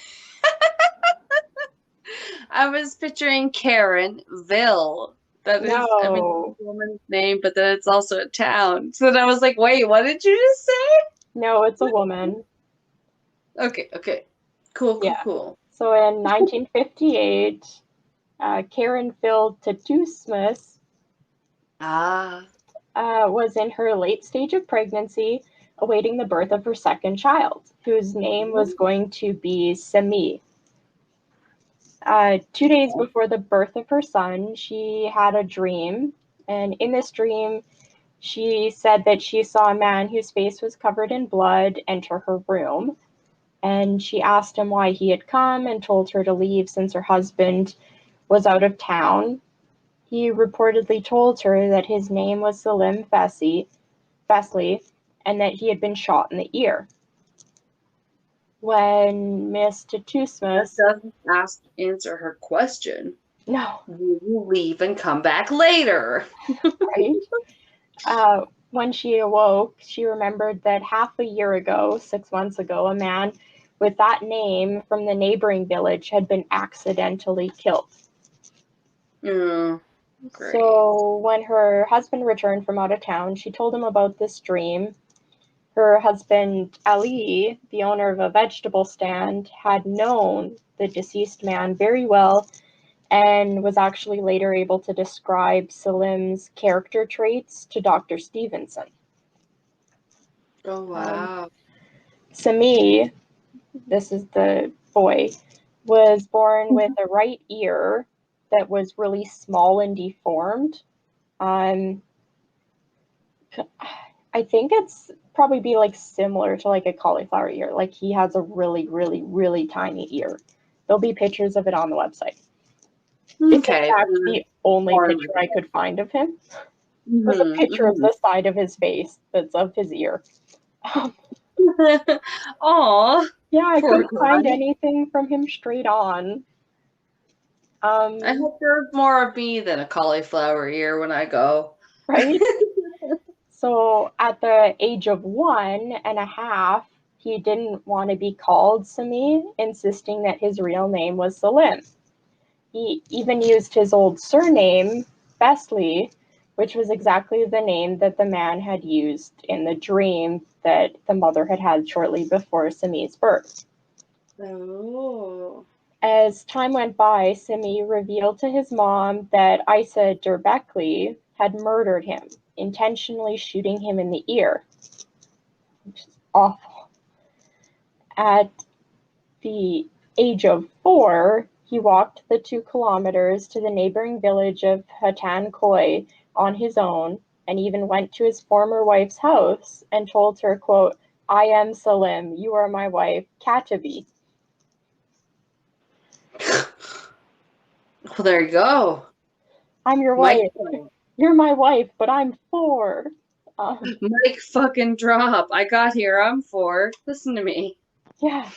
I was picturing Karen Ville. That is, I mean, No, it's a woman's name, but then it's also a town. So then I was like, wait, what did you just say? no, it's a woman. Okay, okay. Cool, cool, Yeah. cool. So in 1958, Karen Phil Tatusmus Ah. was in her late stage of pregnancy, awaiting the birth of her second child, whose name was going to be Sami. 2 days before the birth of her son, she had a dream, and in this dream, she said that she saw a man whose face was covered in blood enter her room, and she asked him why he had come and told her to leave since her husband was out of town. He reportedly told her that his name was Salim Fesley and that he had been shot in the ear. When Miss That Tatusmus, doesn't answer her question. no, Will you leave and come back later? right? When she awoke, she remembered that half a year ago, 6 months ago, a man with that name from the neighboring village had been accidentally killed. Mm, great. So when her husband returned from out of town, she told him about this dream. Her husband, Ali, the owner of a vegetable stand, had known the deceased man very well and was actually later able to describe Salim's character traits to Dr. Stevenson. Oh, wow. Sami, this is the boy, was born with a right ear that was really small and deformed. Um, I think it's probably be like similar to like a cauliflower ear. Like he has a really, really, really tiny ear. There'll be pictures of it on the website. It's in Okay. fact the only picture I could find of him. There's a picture of the side of his face that's of his ear. Aw, Yeah, I poor couldn't find guy. anything from him straight on. I hope there's more of me than a cauliflower ear when I go. Right? So at the age of 1.5, he didn't want to be called Sami, insisting that his real name was Salim. He even used his old surname, Fesley, which was exactly the name that the man had used in the dream that the mother had had shortly before Sami's birth. Oh. As time went by, Sami revealed to his mom that Isa Derbekli had murdered him, intentionally shooting him in the ear, which is awful. At the age of 4, he walked the 2 kilometers to the neighboring village of Hatan Koi on his own, and even went to his former wife's house and told her, quote, "I am Salim, you are my wife, Katabi." Well, there you go. I'm your Mike, wife. You're my wife, but I'm 4. Mike fucking drop. I got here. I'm 4. Listen to me. Yeah.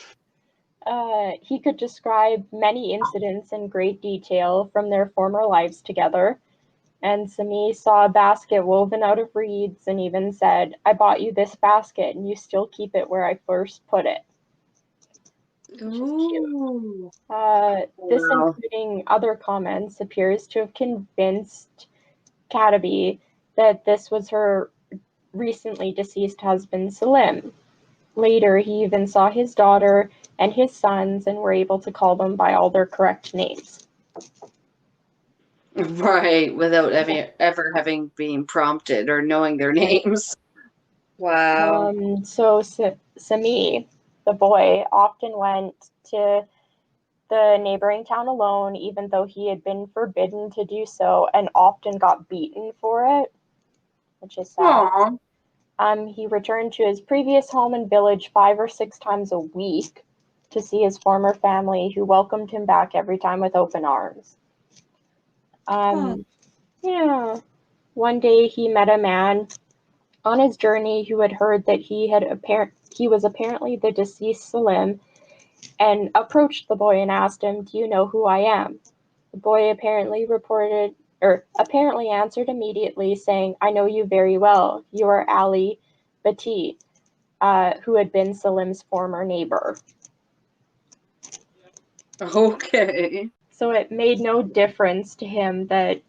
He could describe many incidents in great detail from their former lives together. And Sami saw a basket woven out of reeds and even said, "I bought you this basket and you still keep it where I first put it." Which is cute. Ooh. This, Wow. including other comments, appears to have convinced Katabi that this was her recently deceased husband, Salim. Later, he even saw his daughter and his sons and were able to call them by all their correct names. Right, without ever having been prompted or knowing their names. Wow. So Sami, the boy, often went to the neighboring town alone, even though he had been forbidden to do so, and often got beaten for it, which is sad. Aw. He returned to his previous home and village 5 or 6 times a week to see his former family, who welcomed him back every time with open arms. Yeah. One day he met a man on his journey who had heard that he was apparently the deceased Salim, and approached the boy and asked him, "Do you know who I am?" The boy apparently reported apparently answered immediately, saying, "I know you very well. You are Ali Bati, who had been Salim's former neighbor." Okay. So it made no difference to him that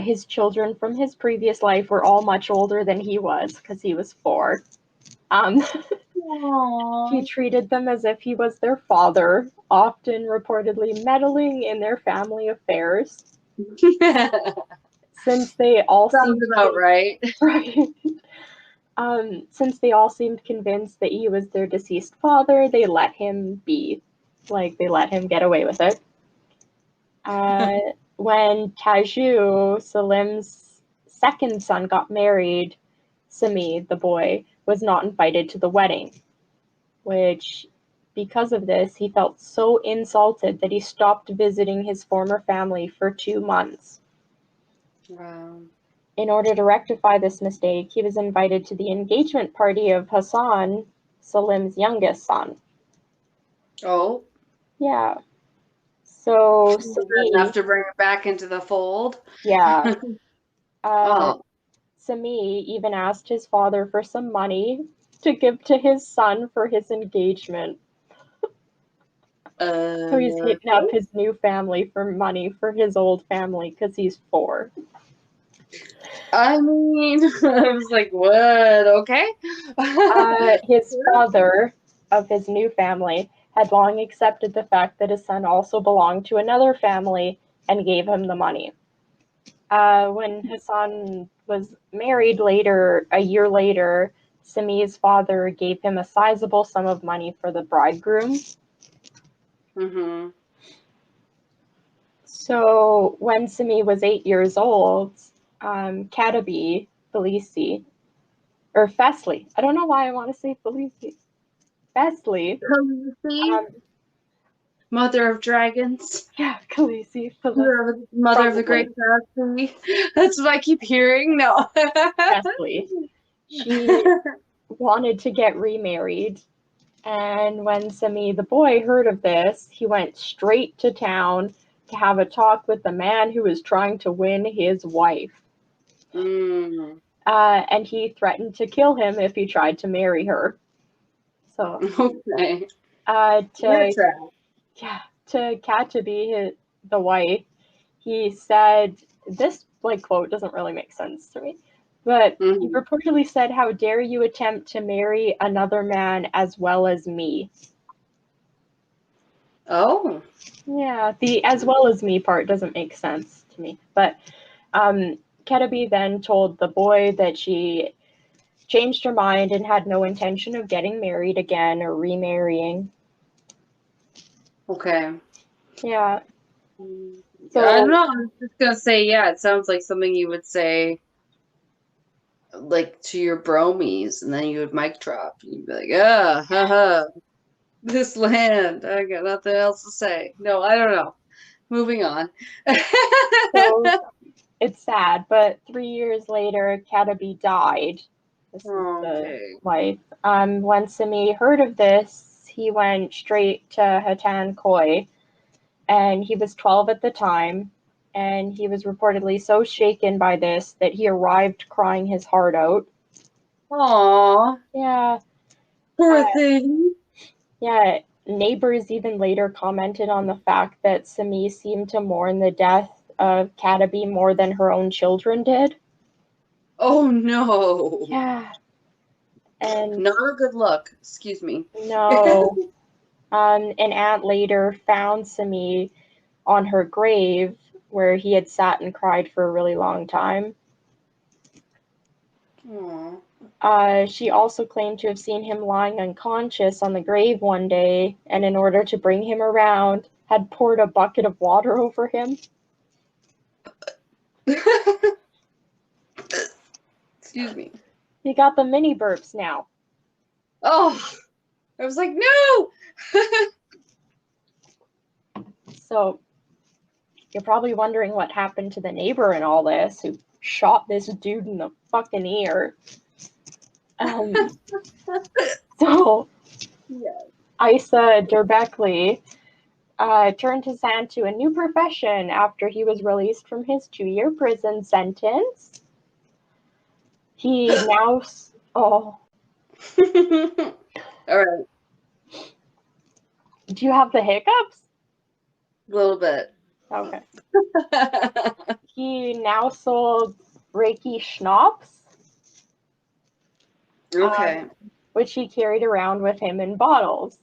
his children from his previous life were all much older than he was, because he was 4. Um, he Aww. treated them as if he was their father, often reportedly meddling in their family affairs. Since they all Sounds seemed about right. right. Since they all seemed convinced that he was their deceased father, they let him be. Like, they let him get away with it. When Taju, Salim's second son, got married, Sami, the boy, was not invited to the wedding, which, because of this, he felt so insulted that he stopped visiting his former family for 2 months. Wow. In order to rectify this mistake, he was invited to the engagement party of Hassan, Salim's youngest son. Oh. Yeah. So Is that enough Sami, to bring it back into the fold? yeah. Oh. Sami even asked his father for some money to give to his son for his engagement. So he's hitting up Okay. his new family for money for his old family because he's 4. I mean, I was like, what? Okay. His father of his new family had long accepted the fact that his son also belonged to another family and gave him the money. When Hassan was married later, a year later, Sami's father gave him a sizable sum of money for the bridegroom. Mm-hmm. So when Sami was 8 years old, Katabi, Felici, or Fesley, I don't know why I want to say Felici, Fesley, Khaleesi, um, Mother of Dragons. yeah, Khaleesi, Mother of the Great probably Gatsby. That's what I keep hearing. No. Fesley. She wanted to get remarried, and when Sami the boy heard of this, he went straight to town to have a talk with the man who was trying to win his wife. Mm. And he threatened to kill him if he tried to marry her. So, Okay. to That's Kat to be the wife, he said this quote doesn't really make sense to me, but he Mm-hmm. reportedly said, "How dare you attempt to marry another man as well as me?" Oh. Yeah, the "as well as me" part doesn't make sense to me. But Ketabi then told the boy that she changed her mind and had no intention of getting married again or remarrying. Okay. Yeah. I don't So know. I was just gonna say, yeah, it sounds like something you would say like to your bromies, and then you would mic drop. You'd be like, ah, haha, this land. I got nothing else to say. No, I don't know. Moving on. so it's sad, but 3 years later, Katabi died. This is the Okay. wife. When Sami heard of this, he went straight to Hatan Koi, and he was 12 at the time, and he was reportedly so shaken by this that he arrived crying his heart out. Aw, Yeah, poor uh, thing. yeah. Neighbors even later commented on the fact that Sami seemed to mourn the death of Katabi more than her own children did. Oh no. Yeah, and Not a good look. Excuse me. no. An aunt later found Sami on her grave where he had sat and cried for a really long time. She also claimed to have seen him lying unconscious on the grave one day, and in order to bring him around, had poured a bucket of water over him. Excuse me. He got the mini burps now. Oh, I was like, no. So you're probably wondering what happened to the neighbor in all this who shot this dude in the fucking ear. So Yeah. Isa Derbeckley, turned his hand to a new profession after he was released from his 2-year prison sentence. He now... Oh. All right. Do you have the hiccups? A little bit. Okay. He now sold Reiki schnapps. Okay. Which he carried around with him in bottles.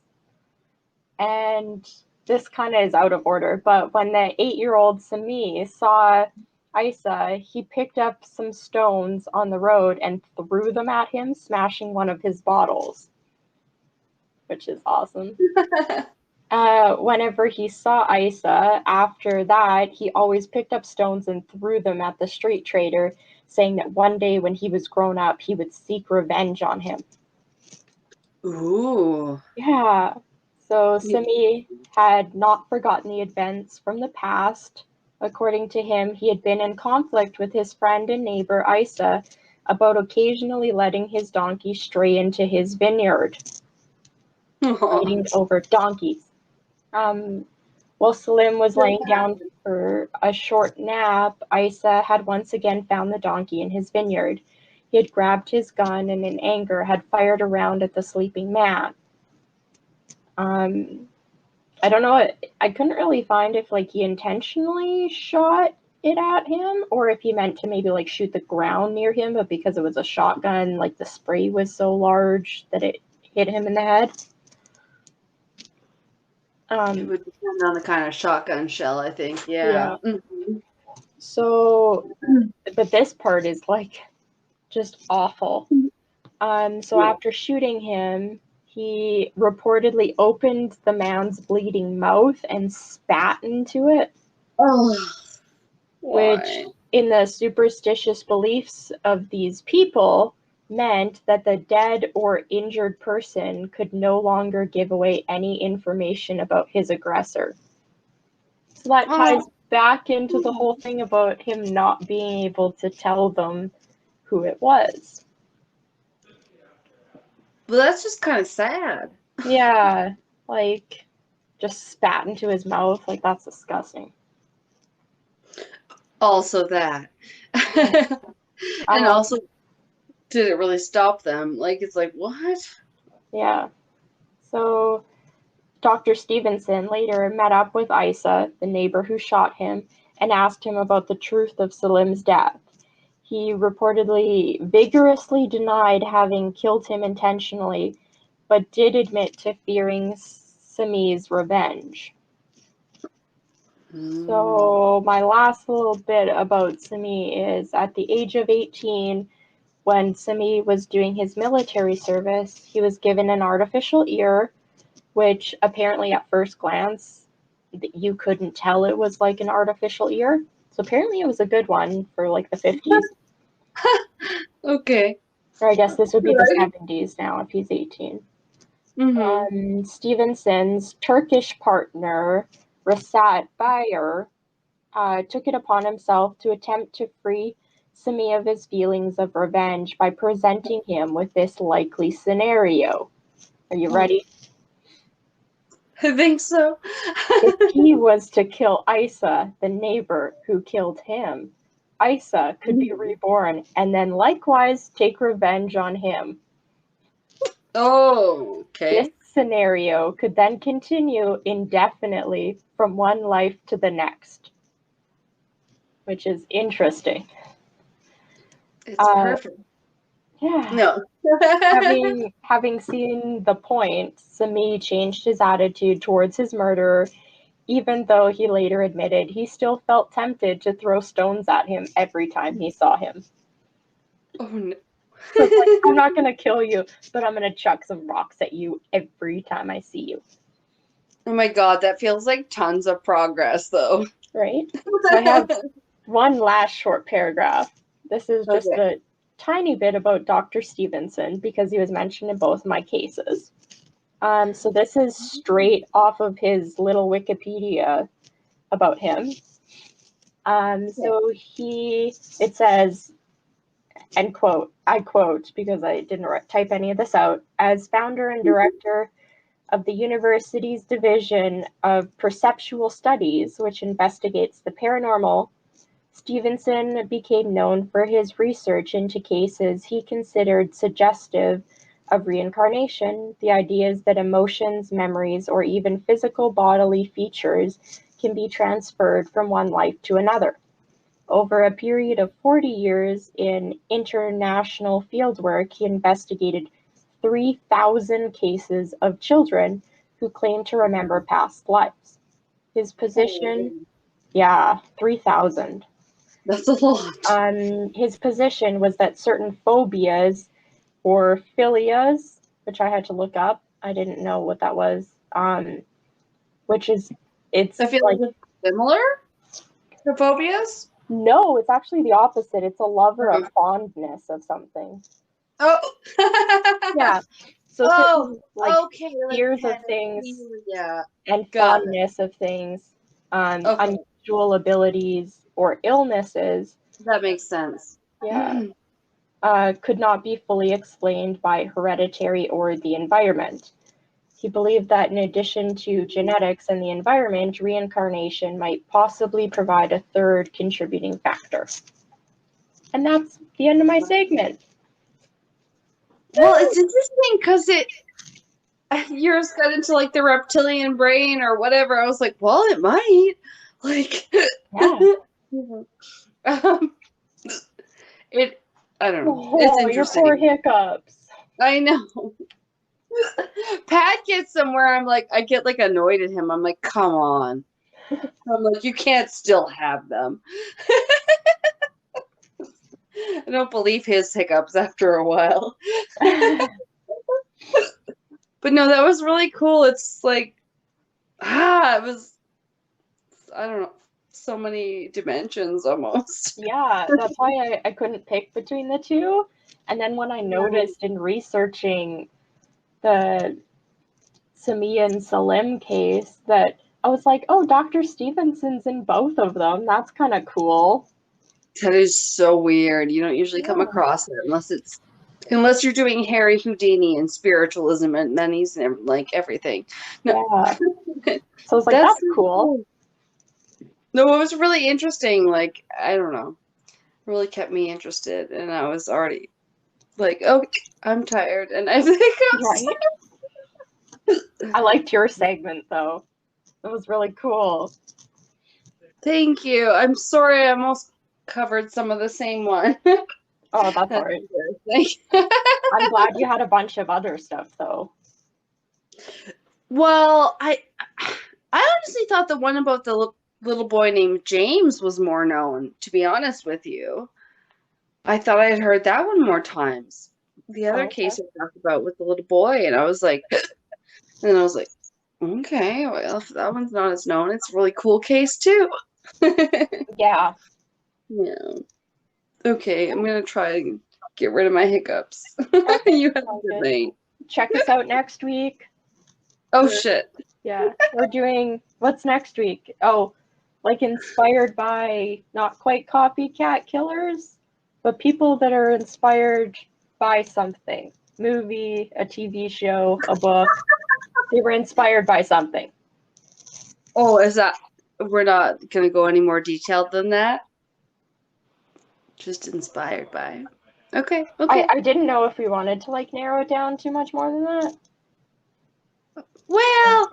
And this kind of is out of order, but when the 8-year-old Sami saw Isa, he picked up some stones on the road and threw them at him, smashing one of his bottles, which is awesome. Whenever he saw Isa, after that, he always picked up stones and threw them at the street trader, saying that one day when he was grown up, he would seek revenge on him. Ooh. Yeah. So Simi had not forgotten the events from the past. According to him, he had been in conflict with his friend and neighbor Isa about occasionally letting his donkey stray into his vineyard, fighting over donkeys. While Salim was laying down for a short nap, Isa had once again found the donkey in his vineyard. He had grabbed his gun and in anger had fired a round at the sleeping man. I don't know. I couldn't really find if like he intentionally shot it at him or if he meant to maybe like shoot the ground near him, but because it was a shotgun, like the spray was so large that it hit him in the head. It would depend on the kind of shotgun shell, I think. Yeah. Mm-hmm. So, but this part is like just awful. So after shooting him, he reportedly opened the man's bleeding mouth and spat into it. Oh, which in the superstitious beliefs of these people meant that the dead or injured person could no longer give away any information about his aggressor. So that ties back into the whole thing about him not being able to tell them who it was. Well, that's just kind of sad. Yeah, like just spat into his mouth. Like that's disgusting. Also that. And also, did it really stop them? Like, it's like, what? Yeah. So Dr. Stevenson later met up with Isa, the neighbor who shot him, and asked him about the truth of Salim's death. He reportedly vigorously denied having killed him intentionally, but did admit to fearing Sami's revenge. So my last little bit about Sami is at the age of 18, when Sami was doing his military service, he was given an artificial ear, which apparently at first glance, you couldn't tell it was like an artificial ear. So apparently it was a good one for like the 50s. Okay. Or I guess this would be the 70s now if he's 18. Mm-hmm. Stevenson's Turkish partner, Rasat Bayer, took it upon himself to attempt to free Sami of his feelings of revenge by presenting him with this likely scenario. Are you ready? I think so. If he was to kill Isa, the neighbor who killed him, Isa could be reborn and then likewise take revenge on him. Oh, okay. This scenario could then continue indefinitely from one life to the next, which is interesting. It's perfect. Yeah. No. having seen the point, Sami changed his attitude towards his murderer, even though he later admitted he still felt tempted to throw stones at him every time he saw him. Oh, no. So it's like, I'm not going to kill you, but I'm going to chuck some rocks at you every time I see you. Oh my God, that feels like tons of progress, though. Right? So I have one last short paragraph. This is just a tiny bit about Dr. Stevenson because he was mentioned in both my cases. So this is straight off of his little Wikipedia about him. So it says, end quote, I quote, because I didn't type any of this out, as founder and director of the university's Division of Perceptual Studies, which investigates the paranormal. Stevenson became known for his research into cases he considered suggestive of reincarnation, the ideas that emotions, memories, or even physical bodily features can be transferred from one life to another. Over a period of 40 years in international fieldwork, he investigated 3,000 cases of children who claimed to remember past lives. His position, 3,000. That's a lot. His position was that certain phobias or philias, which I had to look up, I didn't know what that was, which is, it's I feel like it's similar to phobias. No, it's actually the opposite. It's a love or a fondness of something. Oh. Yeah. So certain, okay. fears of things and Got fondness of things, unusual abilities or illnesses. That makes sense. Yeah. Could not be fully explained by hereditary or the environment. He believed that in addition to genetics and the environment, reincarnation might possibly provide a third contributing factor. And that's the end of my segment. Well, it's interesting because yours got into like the reptilian brain or whatever. I was like, well, it might. Like, I don't know. It's interesting. Your poor hiccups. I know. Pat gets somewhere. I get like annoyed at him. I'm like, come on. I'm like, you can't still have them. I don't believe his hiccups after a while. But no, that was really cool. It's like, it was, I don't know, so many dimensions almost. Yeah, that's why I couldn't pick between the two. And then when I noticed in researching the Samia and Salim case that I was like, oh, Dr. Stevenson's in both of them. That's kind of cool. That is so weird. You don't usually come across it unless you're doing Harry Houdini and spiritualism, and then he's in like everything. No. Yeah. So I was like, that's cool. No, it was really interesting. Like, I don't know. Really kept me interested, and I was already like, oh, I'm tired, and I think I liked your segment though. It was really cool. Thank you. I'm sorry I almost covered some of the same one. Oh, that's all right. I'm glad you had a bunch of other stuff though. Well, I honestly thought the one about the little boy named James was more known, to be honest with you. I thought I had heard that one more times. The other case I talked about with the little boy, and I was like, okay, well, if that one's not as known, it's a really cool case too. Yeah. Yeah. Okay, I'm gonna try and get rid of my hiccups. You have a good night. Check us out next week. Oh shit. Yeah, we're doing what's next week? Oh, like inspired by not quite copycat killers, but people that are inspired by something. Movie, a TV show, a book. They were inspired by something. Oh, is that we're not gonna go any more detailed than that? Just inspired by. Okay. I didn't know if we wanted to like narrow it down too much more than that. Well,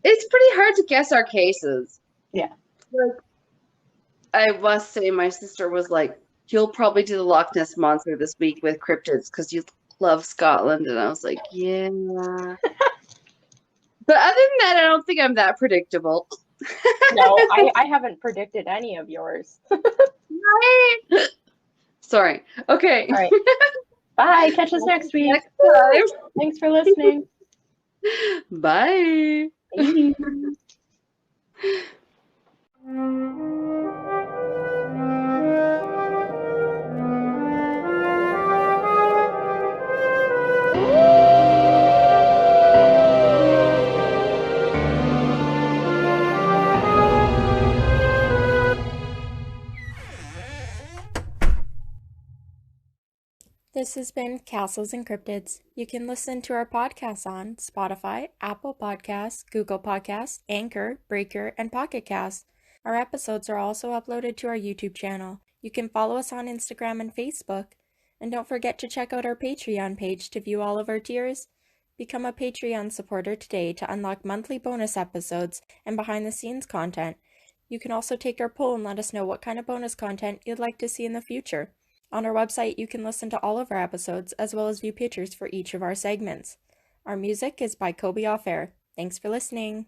it's pretty hard to guess our cases. Yeah. Like, I must say, my sister was like, you'll probably do the Loch Ness Monster this week with cryptids because you love Scotland. And I was like, yeah. But other than that, I don't think I'm that predictable. No, I haven't predicted any of yours. Right? Sorry. Okay. All right. Bye. Catch us next week. Next time. Thanks for listening. Bye. Bye. This has been Castles and Cryptids. You can listen to our podcasts on Spotify, Apple Podcasts, Google Podcasts, Anchor, Breaker, and Pocket Casts. Our episodes are also uploaded to our YouTube channel. You can follow us on Instagram and Facebook. And don't forget to check out our Patreon page to view all of our tiers. Become a Patreon supporter today to unlock monthly bonus episodes and behind-the-scenes content. You can also take our poll and let us know what kind of bonus content you'd like to see in the future. On our website, you can listen to all of our episodes, as well as view pictures for each of our segments. Our music is by Kobe Off Air. Thanks for listening.